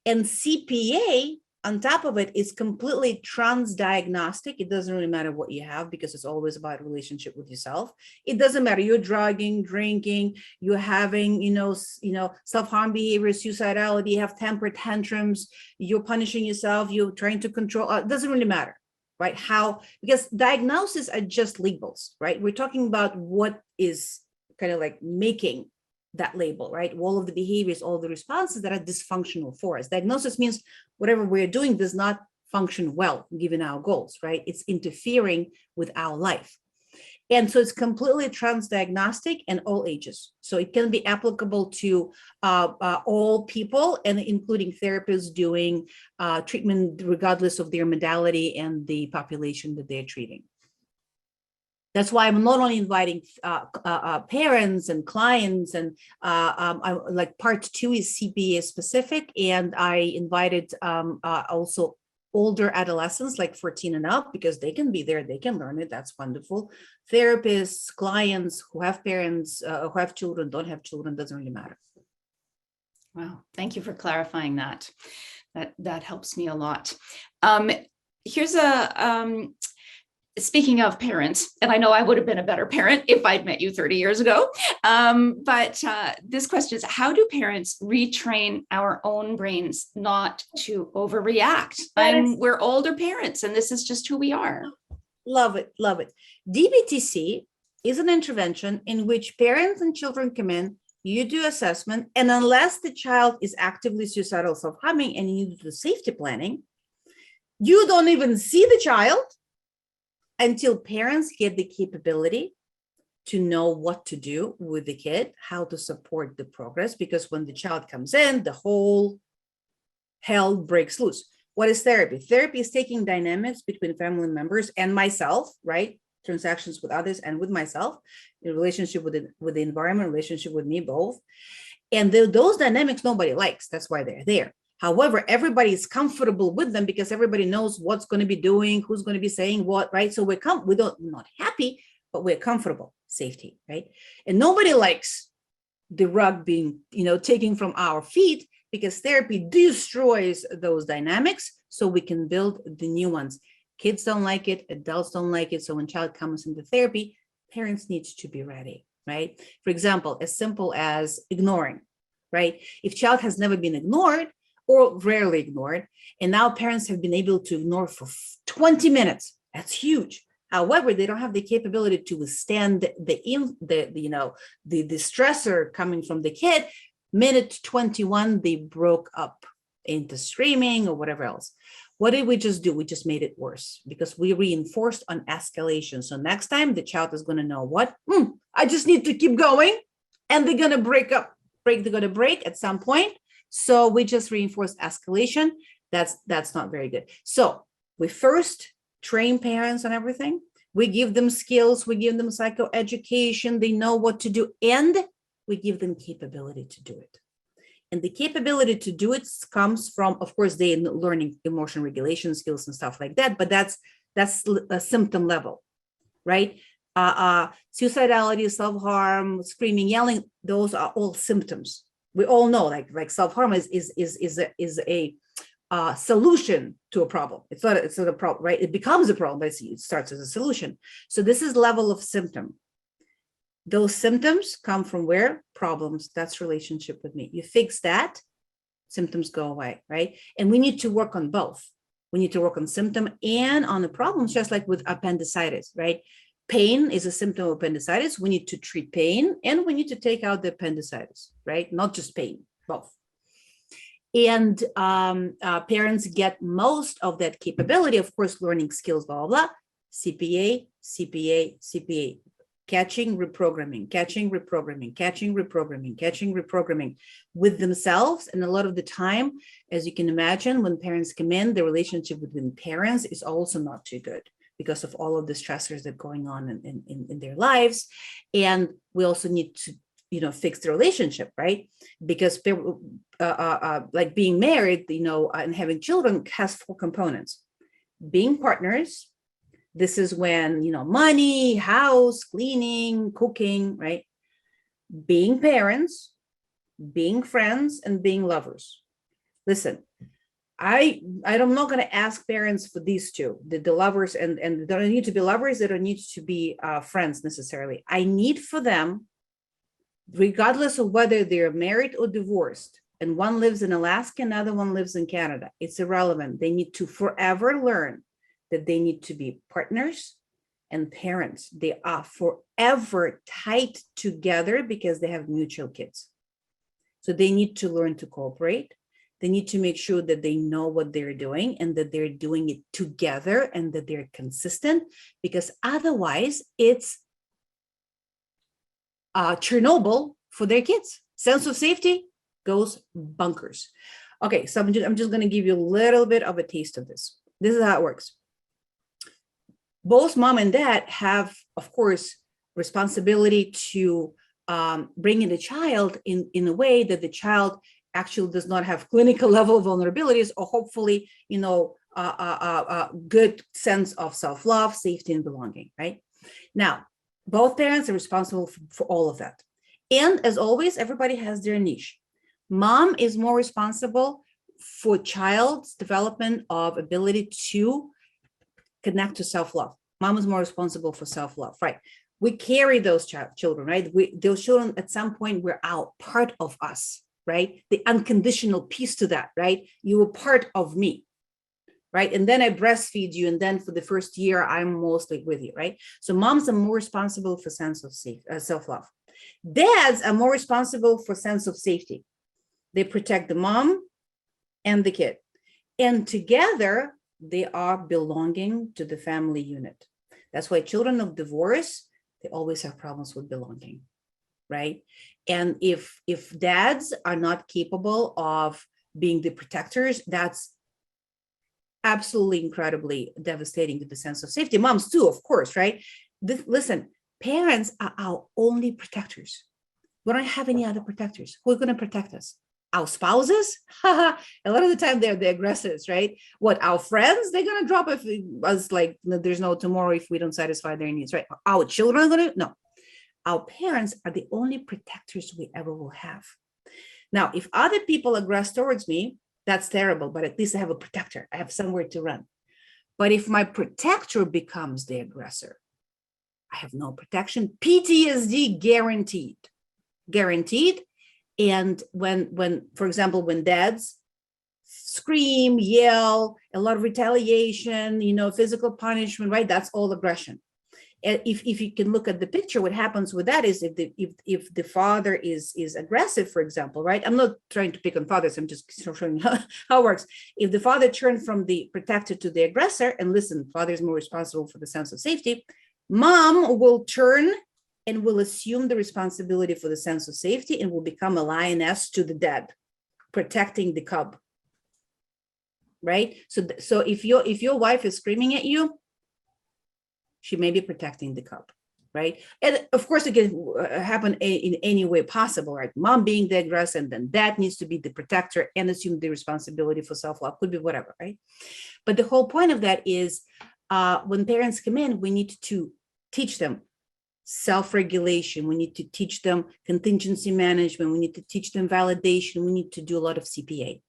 And CPA, on top of it, is completely transdiagnostic. It doesn't really matter what you have because it's always about relationship with yourself. It doesn't matter. You're drugging, drinking, you're having, self-harm behavior, suicidality, you have temper tantrums, you're punishing yourself, you're trying to control. It doesn't really matter. Right? Because diagnoses are just labels, right? We're talking about what is kind of like making that label, right? All of the behaviors, all the responses that are dysfunctional for us. Diagnosis means whatever we're doing does not function well, given our goals, right? It's interfering with our life. And so it's completely transdiagnostic and all ages. So it can be applicable to all people, and including therapists doing treatment regardless of their modality and the population that they're treating. That's why I'm not only inviting parents and clients, and like part 2 is CPA specific, and I invited also older adolescents like 14 and up, because they can be there, they can learn it. That's wonderful. Therapists, clients who have parents, who have children, don't have children, doesn't really matter. Wow, thank you for clarifying that. That helps me a lot. Here's speaking of parents, and I know I would have been a better parent if I'd met you 30 years ago, but this question is, how do parents retrain our own brains not to overreact? We're older parents, and this is just who we are. Love it, love it. DBT-C is an intervention in which parents and children come in, you do assessment, and unless the child is actively suicidal, self-harming, and you do the safety planning, you don't even see the child until parents get the capability to know what to do with the kid, how to support the progress, because when the child comes in, the whole hell breaks loose. What is therapy? Therapy is taking dynamics between family members and myself, right? Transactions with others and with myself, in relationship with the environment, relationship with me, both. And those dynamics nobody likes. That's why they're there. However, everybody is comfortable with them because everybody knows what's going to be doing, who's going to be saying what, right? So we're not happy, but we're comfortable. Safety, right? And nobody likes the rug being, taken from our feet, because therapy destroys those dynamics so we can build the new ones. Kids don't like it, adults don't like it. So when child comes into therapy, Parents need to be ready, right? For example, as simple as ignoring, right? If child has never been ignored or rarely ignored, and now parents have been able to ignore for 20 minutes, that's huge. However, they don't have the capability to withstand the stressor coming from the kid. Minute 21, they broke up into screaming or whatever else. What did we just do? We just made it worse because we reinforced on escalation. So next time the child is going to know what? I just need to keep going, and they're going to break up. They're going to break at some point. So we just reinforce escalation. That's not very good. So we first train parents on everything. We give them skills. We give them psychoeducation. They know what to do, and we give them capability to do it. And the capability to do it comes from, of course, they learning emotion regulation skills and stuff like that. But that's a symptom level, right? Suicidality, self-harm, screaming, yelling, those are all symptoms. We all know, like self-harm is a solution to a problem. It's not a problem, right? It becomes a problem, but it starts as a solution. So this is level of symptom. Those symptoms come from where? Problems. That's relationship with me. You fix that, symptoms go away, right? And we need to work on both. We need to work on symptom and on the problems, just like with appendicitis, right? Pain is a symptom of appendicitis. We need to treat pain, and we need to take out the appendicitis, right? Not just pain, both. And parents get most of that capability, of course, learning skills, blah, blah, blah. CPA, CPA, CPA. Catching, reprogramming, catching, reprogramming, catching, reprogramming, catching, reprogramming with themselves. And a lot of the time, as you can imagine, when parents come in, the relationship between parents is also not too good because of all of the stressors that are going on in their lives. And we also need to, fix the relationship, right? Because like being married, and having children has 4 components. Being partners. This is when, money, house, cleaning, cooking, right? Being parents, being friends, and being lovers. Listen, I'm not going to ask parents for these 2, the lovers, and they don't need to be lovers. They don't need to be friends necessarily. I need for them, regardless of whether they're married or divorced, and one lives in Alaska, another one lives in Canada. It's irrelevant. They need to forever learn that they need to be partners and parents. They are forever tied together because they have mutual kids. So they need to learn to cooperate. They need to make sure that they know what they're doing and that they're doing it together and that they're consistent, because otherwise it's Chernobyl for their kids. Sense of safety goes bunkers. Okay, so I'm just going to give you a little bit of a taste of this. This is how it works. Both mom and dad have, of course, responsibility to bring in the child in a way that the child actually does not have clinical level vulnerabilities, or hopefully, good sense of self-love, safety, and belonging, right? Now, both parents are responsible for all of that. And as always, everybody has their niche. Mom is more responsible for child's development of ability to connect to self-love. Mom is more responsible for self-love, right? We carry those children, right? Those children at some point were out, part of us, right? The unconditional piece to that, right? You were part of me, right? And then I breastfeed you, and then for the first year, I'm mostly with you, right? So moms are more responsible for sense of self-love. Dads are more responsible for sense of safety. They protect the mom and the kid. And together, they are belonging to the family unit. That's why children of divorce, they always have problems with belonging, right? And if dads are not capable of being the protectors, that's absolutely incredibly devastating to the sense of safety. Moms too, of course, right? Listen, parents are our only protectors. We don't have any other protectors. Who's going to protect us? Our spouses? A lot of the time they're the aggressors, right? What, our friends? They're going to drop us like there's no tomorrow if we don't satisfy their needs, right? Our children are going to? No. Our parents are the only protectors we ever will have. Now, if other people aggress towards me, that's terrible, but at least I have a protector. I have somewhere to run. But if my protector becomes the aggressor, I have no protection. PTSD guaranteed, guaranteed. And when, for example, when dads scream, yell, a lot of retaliation, physical punishment, right? That's all aggression. And if you can look at the picture, what happens with that is if the father is aggressive, for example, right? I'm not trying to pick on fathers. I'm just showing you how it works. If the father turned from the protector to the aggressor, and listen, father is more responsible for the sense of safety, mom will turn and will assume the responsibility for the sense of safety and will become a lioness to the dad, protecting the cub, right? So if your wife is screaming at you, she may be protecting the cub, right? And of course, it can happen in any way possible, right? Mom being the aggressor, and then dad needs to be the protector and assume the responsibility for self-love, could be whatever, right? But the whole point of that is when parents come in, we need to teach them self-regulation. We need to teach them contingency management. We need to teach them validation. We need to do a lot of CPA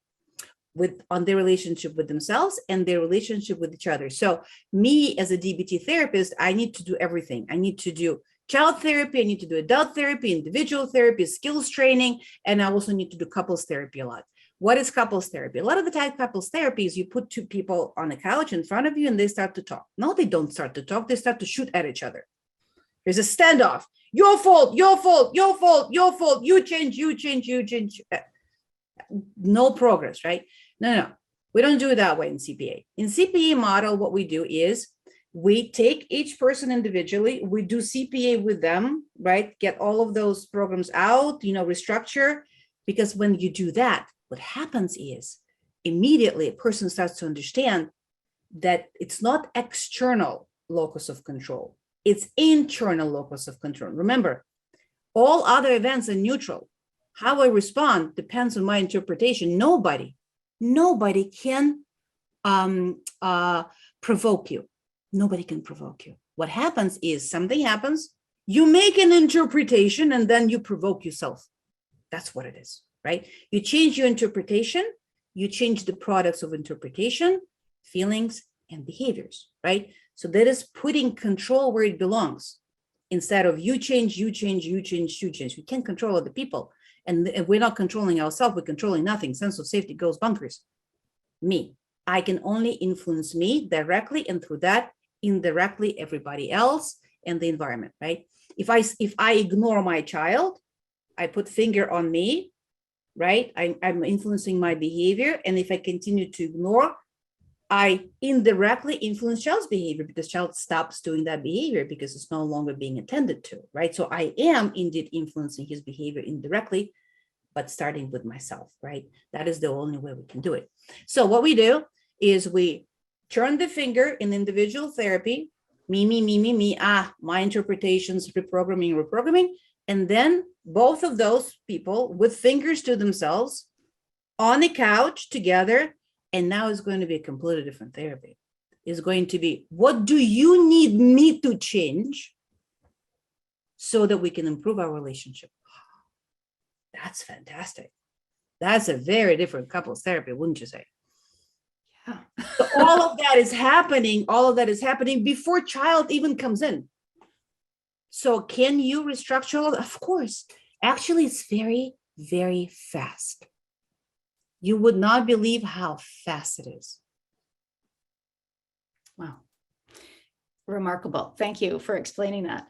on their relationship with themselves and their relationship with each other. So me as a DBT therapist, I need to do everything. I need to do child therapy, I need to do adult therapy, individual therapy, skills training, and I also need to do couples therapy a lot. What is couples therapy? A lot of the time couples therapy is you put two people on a couch in front of you and they start to talk. No, they don't start to talk. They start to shoot at each other. There's a standoff. Your fault, your fault, your fault, your fault. You change, you change, you change. No progress, right? No. We don't do it that way in CPA. In CPA model, what we do is we take each person individually, we do CPA with them, right? Get all of those programs out, restructure, because when you do that, what happens is immediately a person starts to understand that it's not external locus of control, it's internal locus of control. Remember, all other events are neutral. How I respond depends on my interpretation. Nobody can provoke you. Nobody can provoke you. What happens is something happens, you make an interpretation, and then you provoke yourself. That's what it is, right? You change your interpretation, you change the products of interpretation, feelings, and behaviors, right? So that is putting control where it belongs. Instead of you change, you change, you change, you change. We can't control other people. And if we're not controlling ourselves, we're controlling nothing. Sense of safety goes bunkers. Me. I can only influence me directly, and through that, indirectly, everybody else and the environment, right? If I ignore my child, I put finger on me, right? I'm influencing my behavior. And if I continue to ignore, I indirectly influence child's behavior, because child stops doing that behavior because it's no longer being attended to, right? So I am indeed influencing his behavior indirectly, but starting with myself, right? That is the only way we can do it. So what we do is we turn the finger in individual therapy, me, my interpretations, reprogramming, and then both of those people with fingers to themselves on a couch together. And now it's going to be a completely different therapy. It's going to be, what do you need me to change so that we can improve our relationship? That's fantastic. That's a very different couples therapy, wouldn't you say? Yeah. So all of that is happening before child even comes in. So can you restructure? Of course. Actually, it's very, very fast. You would not believe how fast it is. Wow. Remarkable. Thank you for explaining that.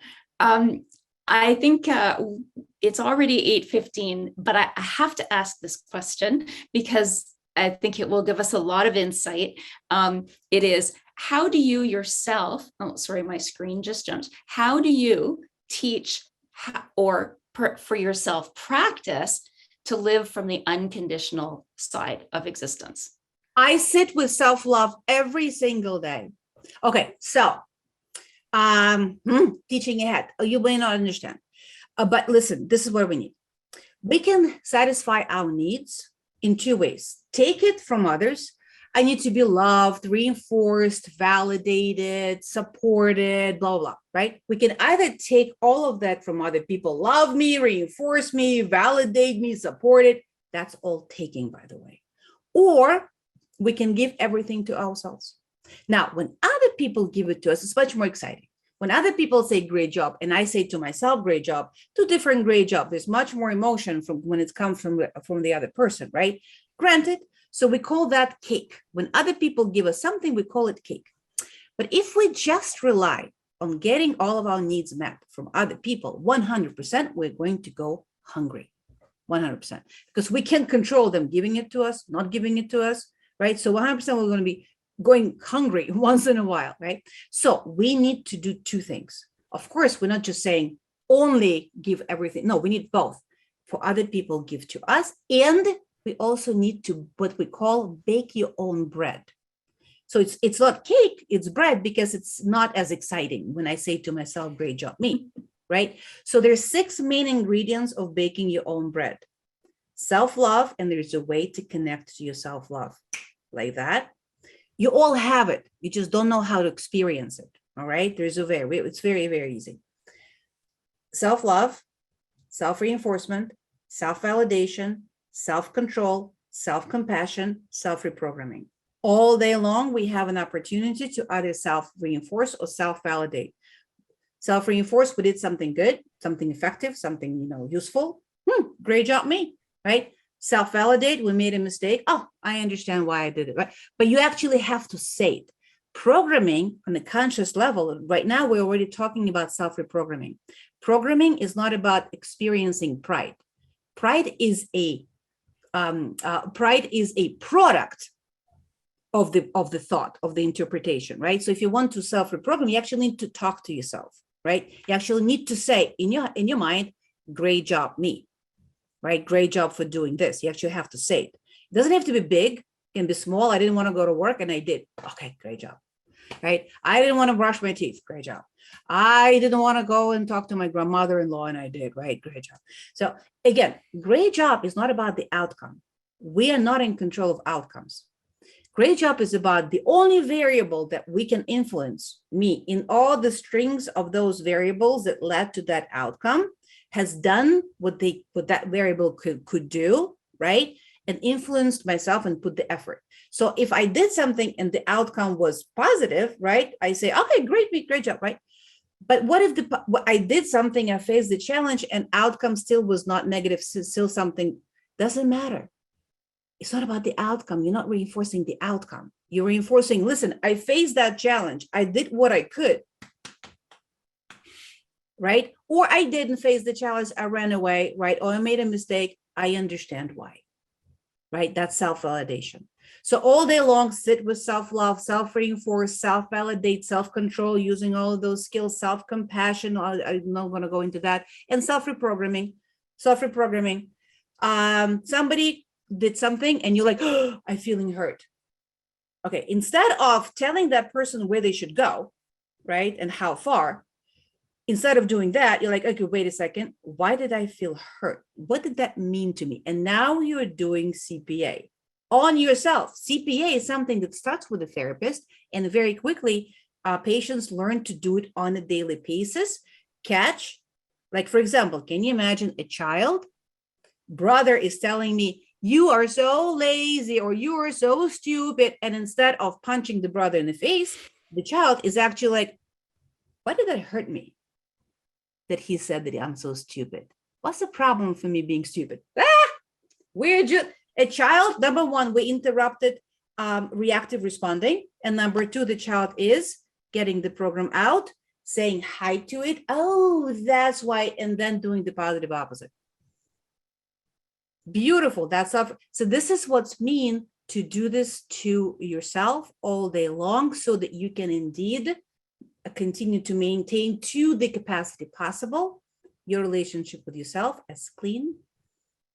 I think it's already 8:15, but I have to ask this question because I think it will give us a lot of insight. It is, how do you yourself, oh, sorry, my screen just jumped. How do you teach or for yourself practice to live from the unconditional side of existence? I sit with self-love every single day. Okay, so teaching ahead. You may not understand, but listen, this is what we need. We can satisfy our needs in two ways. Take it from others. I need to be loved, reinforced, validated, supported, blah, blah, right? We can either take all of that from other people, love me, reinforce me, validate me, support it. That's all taking, by the way. Or we can give everything to ourselves. Now, when other people give it to us, it's much more exciting When other people say great job and I say to myself great job, two different great job. There's much more emotion from when it comes from the other person, right? Granted, so we call that cake. When other people give us something, we call it cake. But if we just rely on getting all of our needs met from other people, 100%, we're going to go hungry, 100%, because we can't control them giving it to us, not giving it to us, right? So 100% we're going to be going hungry once in a while, right? So we need to do two things. Of course, we're not just saying only give everything. No, we need both. For other people, give to us. And we also need to what we call bake your own bread. So it's not cake, it's bread, because it's not as exciting when I say to myself, great job, me, right? So there's 6 main ingredients of baking your own bread. Self-love, and there's a way to connect to your self-love like that. You all have it. You just don't know how to experience it. All right. It's very, very easy. Self-love, self-reinforcement, self-validation, self-control, self-compassion, self-reprogramming. All day long, we have an opportunity to either self-reinforce or self-validate. Self-reinforce, we did something good, something effective, something, useful. Great job, me, right? Self-validate, we made a mistake. Oh, I understand why I did it, right? But you actually have to say it. Programming on a conscious level, right now we're already talking about self-reprogramming. Programming is not about experiencing pride. Pride is a product of the thought, of the interpretation, right? So if you want to self-reprogram, you actually need to talk to yourself, right? You actually need to say in your mind, great job, me, right? Great job for doing this. You actually have to say it. It doesn't have to be big, it can be small. I didn't want to go to work and I did. Okay, great job, right? I didn't want to brush my teeth. Great job. I didn't want to go and talk to my grandmother-in-law and I did, right? Great job. So again, great job is not about the outcome. We are not in control of outcomes. Great job is about the only variable that we can influence, me, in all the strings of those variables that led to that outcome, has done what that variable could do, right? And influenced myself and put the effort. So if I did something and the outcome was positive, right? I say, okay, great job, right? But what if I did something, I faced the challenge and outcome still was not negative, still something, doesn't matter. It's not about the outcome. You're not reinforcing the outcome. You're reinforcing, listen, I faced that challenge. I did what I could, right? Or I didn't face the challenge. I ran away, right? Or I made a mistake. I understand why, right? That's self-validation. So all day long, sit with self-love, self-reinforce, self-validate, self-control, using all of those skills, self-compassion. I'm not going to go into that. And self-reprogramming. Somebody did something and you're like, oh, I'm feeling hurt. Okay, instead of telling that person where they should go, right, and how far, instead of doing that, you're like, okay, wait a second, why did I feel hurt? What did that mean to me? And now you're doing CPA on yourself. CPA is something that starts with a therapist, and very quickly, patients learn to do it on a daily basis. Like, for example, can you imagine a child? Brother is telling me, you are so lazy or you are so stupid. And instead of punching the brother in the face, the child is actually like, why did that hurt me? That he said that I'm so stupid. What's the problem for me being stupid? We're just a child. Number one, we interrupted reactive responding. And number two, the child is getting the program out, saying hi to it. Oh, that's why. And then doing the positive opposite. Beautiful. So this is what's mean to do this to yourself all day long so that you can indeed continue to maintain to the capacity possible your relationship with yourself as clean,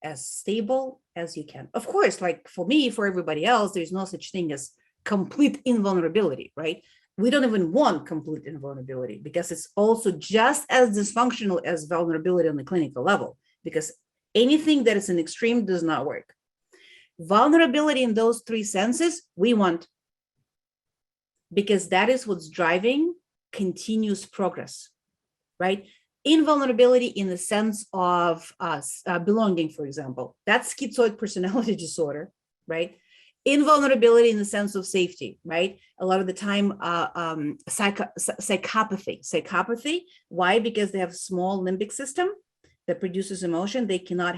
as stable as you can. Of course, like for me, for everybody else, there's no such thing as complete invulnerability, right? We don't even want complete invulnerability because it's also just as dysfunctional as vulnerability on the clinical level, because anything that is an extreme does not work. Vulnerability in those 3 senses, we want, because that is what's driving continuous progress, right? Invulnerability in the sense of belonging, for example, that's schizoid personality disorder, right? invulnerability in the sense of safety, right? A lot of the time, psychopathy. Why? Because they have a small limbic system that produces emotion. They cannot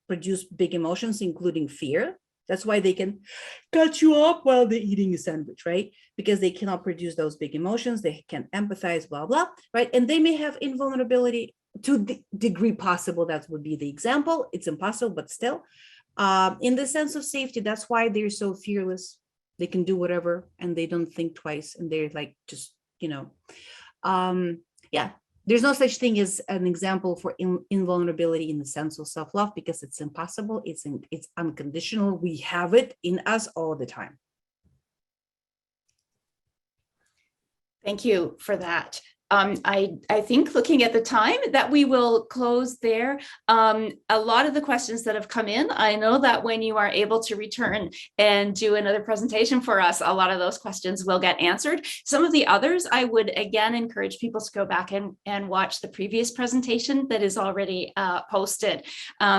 produce big emotions, including fear. That's why they can cut you up while they're eating a sandwich, right? Because they cannot produce those big emotions. They can empathize, blah, blah, right? And they may have invulnerability to the degree possible. That would be the example. It's impossible, but still. In the sense of safety, that's why they're so fearless. They can do whatever and they don't think twice. And they're like, just, yeah, there's no such thing as an example for invulnerability in the sense of self-love, because it's impossible. It's unconditional. We have it in us all the time. Thank you for that. I think, looking at the time, that we will close there. A lot of the questions that have come in, I know that when you are able to return and do another presentation for us, a lot of those questions will get answered. Some of the others, I would again encourage people to go back and watch the previous presentation that is already posted,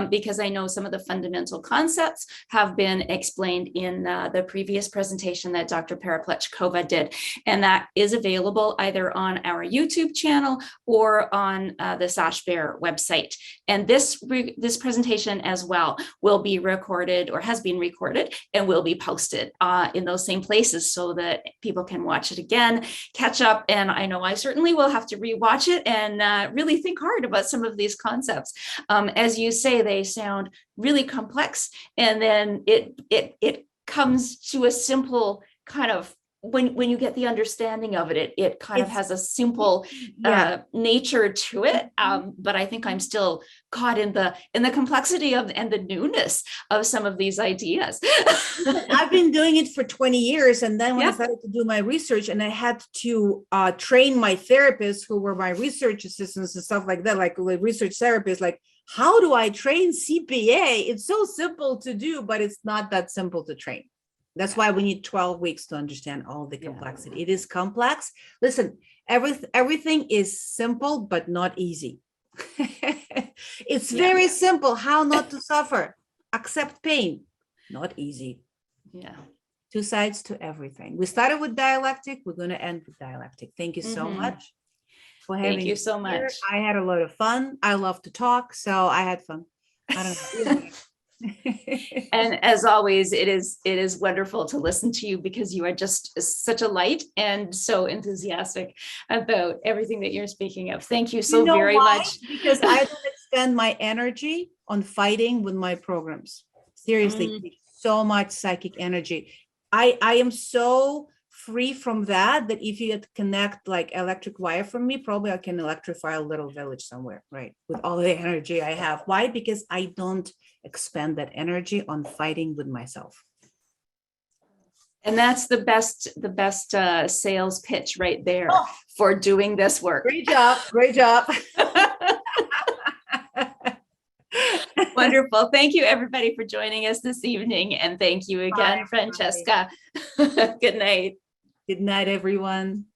because I know some of the fundamental concepts have been explained in the previous presentation that Dr. Perepletchikova did, and that is available either on our YouTube channel or on the Sashbear website. And this presentation as well will be recorded, or has been recorded, and will be posted in those same places so that people can watch it again, catch up. And I know I certainly will have to rewatch it and really think hard about some of these concepts. As you say, they sound really complex, and then it comes to a simple kind of, when you get the understanding of it, it kind of has a simple nature to it. But I think I'm still caught in the complexity of and the newness of some of these ideas. I've been doing it for 20 years. And then when I started to do my research, and I had to train my therapists who were my research assistants and stuff like that, like research therapists, like, how do I train CPA? It's so simple to do, but it's not that simple to train. That's why we need 12 weeks to understand all the complexity. It is complex. Listen, everything is simple, but not easy. It's very simple. How not to suffer. Accept pain. Not easy. Yeah. Two sides to everything. We started with dialectic. We're going to end with dialectic. Thank you so much for having me. Thank you so much. I had a lot of fun. I love to talk, so I had fun. I don't know. And as always, it is wonderful to listen to you, because you are just such a light and so enthusiastic about everything that you're speaking of. Thank you so very much. Because I don't expend my energy on fighting with my programs. Seriously, so much psychic energy. I am so free from that if you connect like electric wire from me, probably I can electrify a little village somewhere, right? With all the energy I have. Why? Because I don't expend that energy on fighting with myself. And that's the best sales pitch right there for doing this work. Great job. Great job. Wonderful. Thank you, everybody, for joining us this evening. And thank you again, Francheska. Good night. Good night, everyone.